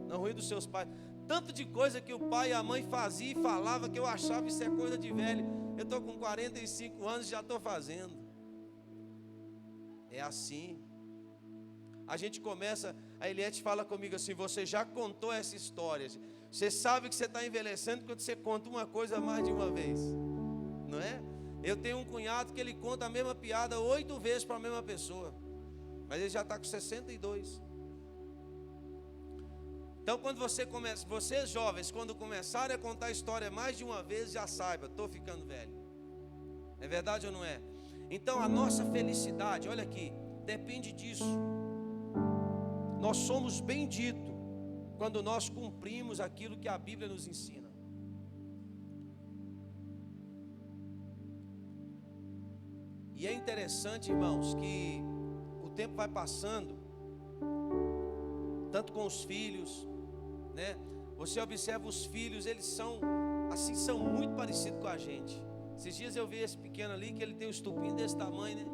Não ria dos seus pais. tanto de coisa que o pai e a mãe faziam e falavam que eu achava isso é coisa de velho. Eu estou com 45 anos e já estou fazendo. É assim. A gente começa, a Eliette fala comigo assim: você já contou essa história. Você sabe que você está envelhecendo quando você conta uma coisa mais de uma vez, não é? Eu tenho um cunhado que ele conta a mesma piada 8 vezes para a mesma pessoa, mas ele já está com 62. Então quando você começa, vocês jovens, quando começarem a contar a história mais de uma vez, já saiba, estou ficando velho. É verdade ou não é? Então a nossa felicidade, olha aqui, depende disso. Nós somos benditos quando nós cumprimos aquilo que a Bíblia nos ensina. E é interessante, irmãos, que o tempo vai passando, tanto com os filhos, né? Você observa os filhos, eles são assim, são muito parecidos com a gente. Esses dias eu vi esse pequeno ali, que ele tem um estupinho desse tamanho, né?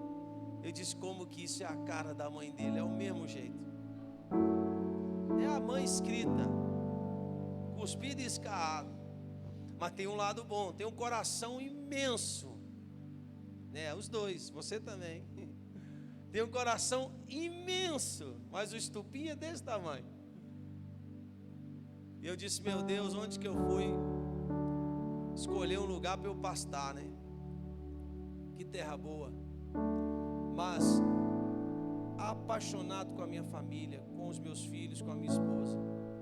Eu disse, como que isso é a cara da mãe dele, é o mesmo jeito. É a mãe escrita, cuspido e escarrado. Mas tem um lado bom, tem um coração imenso, né? Os dois, você também. Tem um coração imenso, mas o estupinho é desse tamanho. E eu disse, meu Deus, onde que eu fui escolher um lugar para eu pastar, né? Que terra boa. Mas apaixonado com a minha família, com os meus filhos, com a minha esposa.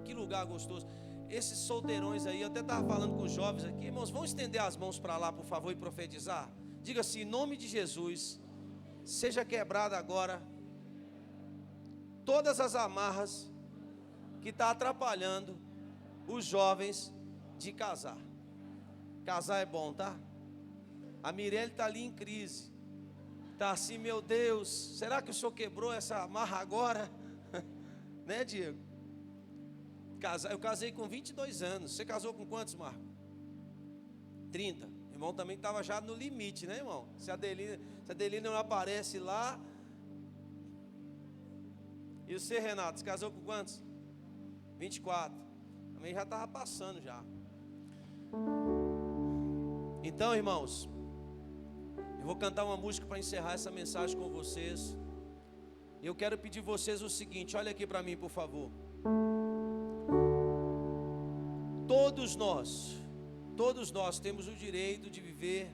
Que lugar gostoso. Esses solteirões aí, eu até estava falando com os jovens aqui, irmãos, vão estender as mãos para lá, por favor, e profetizar. Diga assim, em nome de Jesus, seja quebrada agora todas as amarras que estão atrapalhando os jovens de casar. Casar é bom, tá? A Mirelle está ali em crise. Está assim, meu Deus, será que o senhor quebrou essa amarra agora? Né, Diego? Eu casei com 22 anos. Você casou com quantos, Marco? 30. O irmão também estava já no limite, né, irmão? Se a Adelina não aparece lá. E você, Renato, você casou com quantos? 24. Também já estava passando já. Então, irmãos, eu vou cantar uma música para encerrar essa mensagem com vocês. Eu quero pedir vocês o seguinte, olha aqui para mim, por favor. Todos nós temos o direito de viver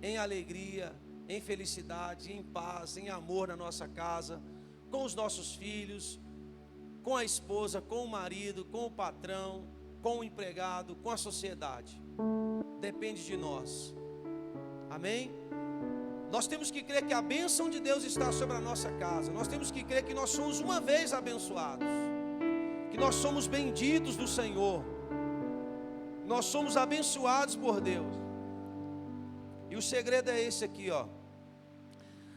em alegria, em felicidade, em paz, em amor na nossa casa, com os nossos filhos, com a esposa, com o marido, com o patrão, com o empregado, com a sociedade. Depende de nós. Amém? Nós temos que crer que a bênção de Deus está sobre a nossa casa. Nós temos que crer que nós somos uma vez abençoados, que nós somos benditos do Senhor, nós somos abençoados por Deus. E o segredo é esse aqui, ó.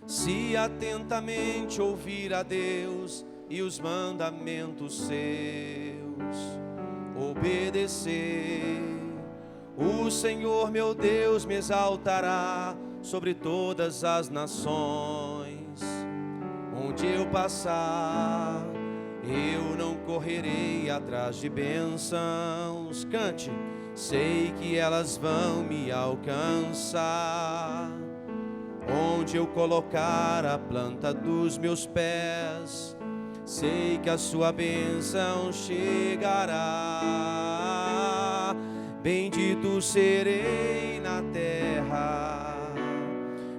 Se atentamente ouvir a Deus e os mandamentos seus obedecer, o Senhor meu Deus me exaltará sobre todas as nações. Onde eu passar, eu não correrei atrás de bênçãos. Cante. Sei que elas vão me alcançar. Onde eu colocar a planta dos meus pés, sei que a sua bênção chegará. Bendito serei na terra,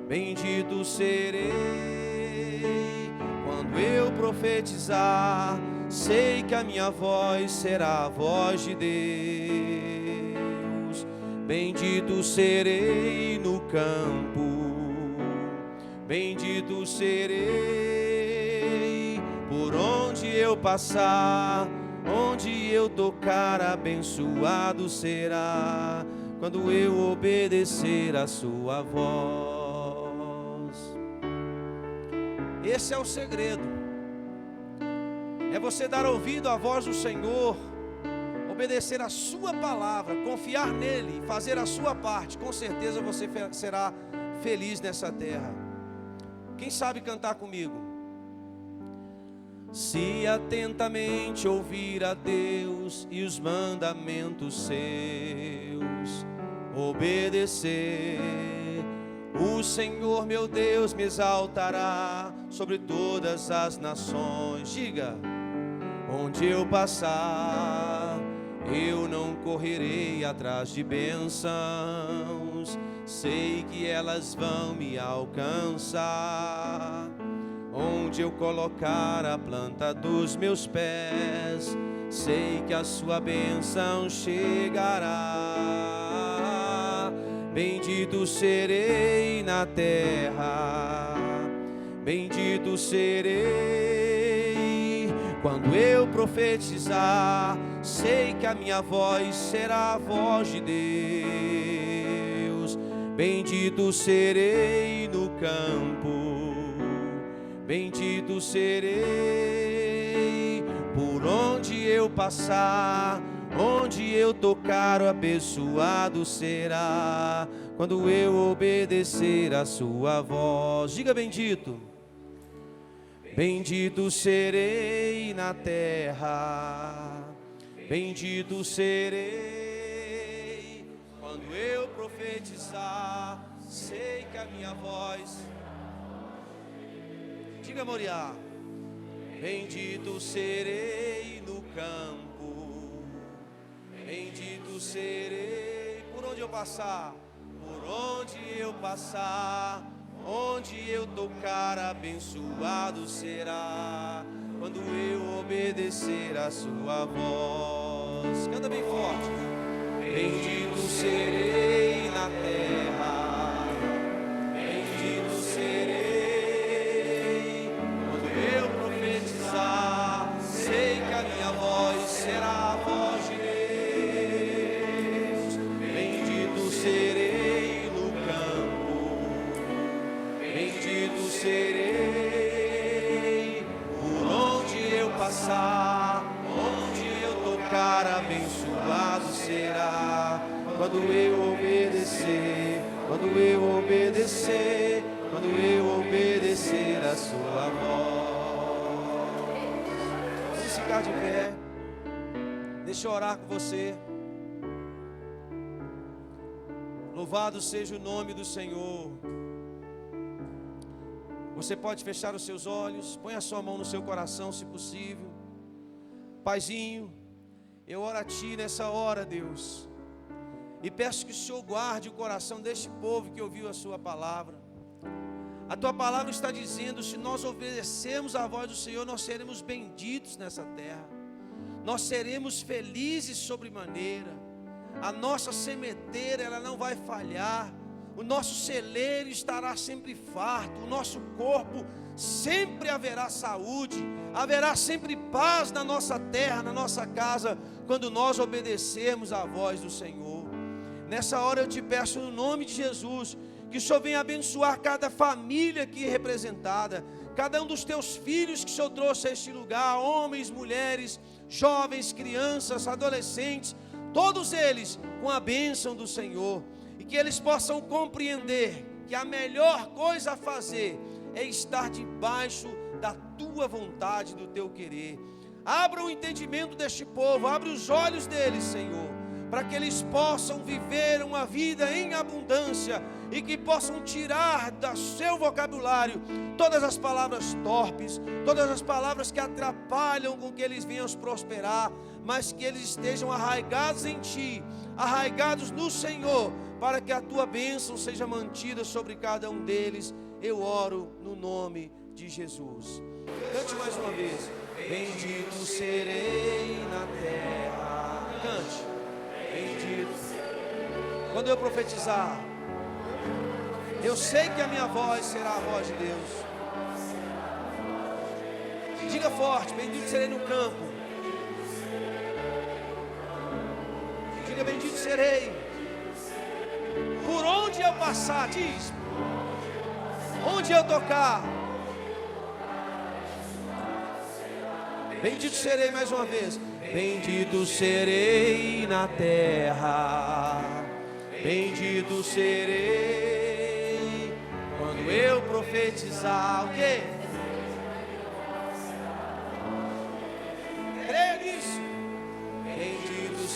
bendito serei quando eu profetizar. Sei que a minha voz será a voz de Deus. Bendito serei no campo, bendito serei por onde eu passar. Onde eu tocar, abençoado será quando eu obedecer a sua voz. Esse é o segredo. É você dar ouvido à voz do Senhor, obedecer a sua palavra, confiar nele, fazer a sua parte. Com certeza você será feliz nessa terra. Quem sabe cantar comigo? se atentamente ouvir a Deus e os mandamentos seus obedecer, o Senhor meu Deus me exaltará sobre todas as nações. Diga: onde eu passar, eu não correrei atrás de bênçãos, sei que elas vão me alcançar. Onde eu colocar a planta dos meus pés, sei que a sua bênção chegará. Bendito serei na terra, bendito serei quando eu profetizar. Sei que a minha voz será a voz de Deus. Bendito serei no campo, bendito serei por onde eu passar. Onde eu tocar, o abençoado será quando eu obedecer a sua voz. Diga: bendito. Bendito serei na terra, bendito serei quando eu profetizar. Sei que a minha voz. Diga, Moriá: bendito serei no campo, bendito serei por onde eu passar. Por onde eu passar, onde eu tocar, abençoado será quando eu obedecer a sua voz. Canta bem forte. Bendito serei na terra, bendito serei quando eu profetizar. Sei que a minha voz será a voz de Deus. Bendito serei no campo, bendito serei por onde eu passar. Onde eu tocar, abençoado será quando eu obedecer. Quando eu obedecer, quando eu obedecer a sua voz. Vamos ficar de pé. Deixa eu orar com você. Louvado seja o nome do Senhor. Você pode fechar os seus olhos, põe a sua mão no seu coração, se possível. Paizinho, eu oro a Ti nessa hora, Deus, e peço que o Senhor guarde o coração deste povo que ouviu a Sua palavra. A Tua palavra está dizendo: se nós obedecermos à voz do Senhor, nós seremos benditos nessa terra, nós seremos felizes sobremaneira. A nossa sementeira, ela não vai falhar, o nosso celeiro estará sempre farto, o nosso corpo sempre haverá saúde, haverá sempre paz na nossa terra, na nossa casa, quando nós obedecermos à voz do Senhor. Nessa hora eu te peço no nome de Jesus, que o Senhor venha abençoar cada família aqui representada, cada um dos teus filhos que o Senhor trouxe a este lugar, homens, mulheres, jovens, crianças, adolescentes, todos eles com a bênção do Senhor, e que eles possam compreender que a melhor coisa a fazer é estar debaixo da tua vontade, do teu querer. Abra o entendimento deste povo, abre os olhos deles, Senhor, para que eles possam viver uma vida em abundância e que possam tirar do seu vocabulário todas as palavras torpes, todas as palavras que atrapalham com que eles venham prosperar, mas que eles estejam arraigados em Ti, arraigados no Senhor, para que a Tua bênção seja mantida sobre cada um deles. Eu oro no nome de Jesus. Cante mais uma vez. Bendito serei na terra. Cante. Bendito. Quando eu profetizar, eu sei que a minha voz será a voz de Deus. Diga forte: bendito serei no campo. Diga: bendito serei por onde eu passar. Diz: onde eu tocar. Bendito serei mais uma vez. Bendito serei na terra, bendito serei quando eu profetizar. O quê?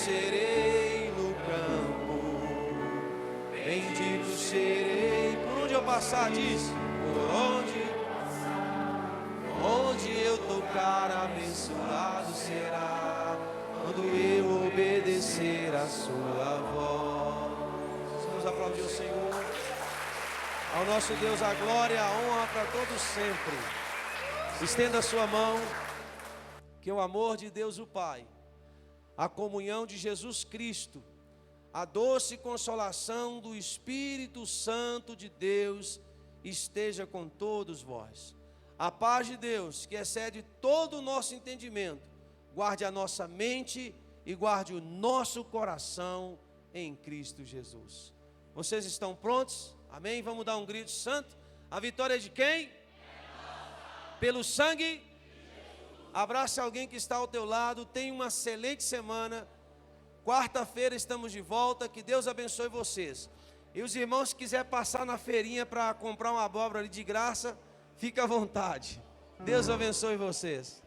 serei no campo, bendito serei. Por onde eu passar, diz, por onde eu tocar, abençoado será, quando eu obedecer a sua voz. Vamos aplaudir o Senhor. Ao nosso Deus a glória e a honra para todos sempre. Estenda a sua mão, que o amor de Deus o Pai, a comunhão de Jesus Cristo, a doce consolação do Espírito Santo de Deus esteja com todos vós. A paz de Deus, que excede todo o nosso entendimento, guarde a nossa mente e guarde o nosso coração em Cristo Jesus. Vocês estão prontos? Amém? Vamos dar um grito santo. A vitória é de quem? Pelo sangue. Abrace alguém que está ao teu lado. Tenha uma excelente semana. Quarta-feira estamos de volta. Que Deus abençoe vocês. E os irmãos que quiserem passar na feirinha para comprar uma abóbora ali de graça, fica à vontade. Deus abençoe vocês.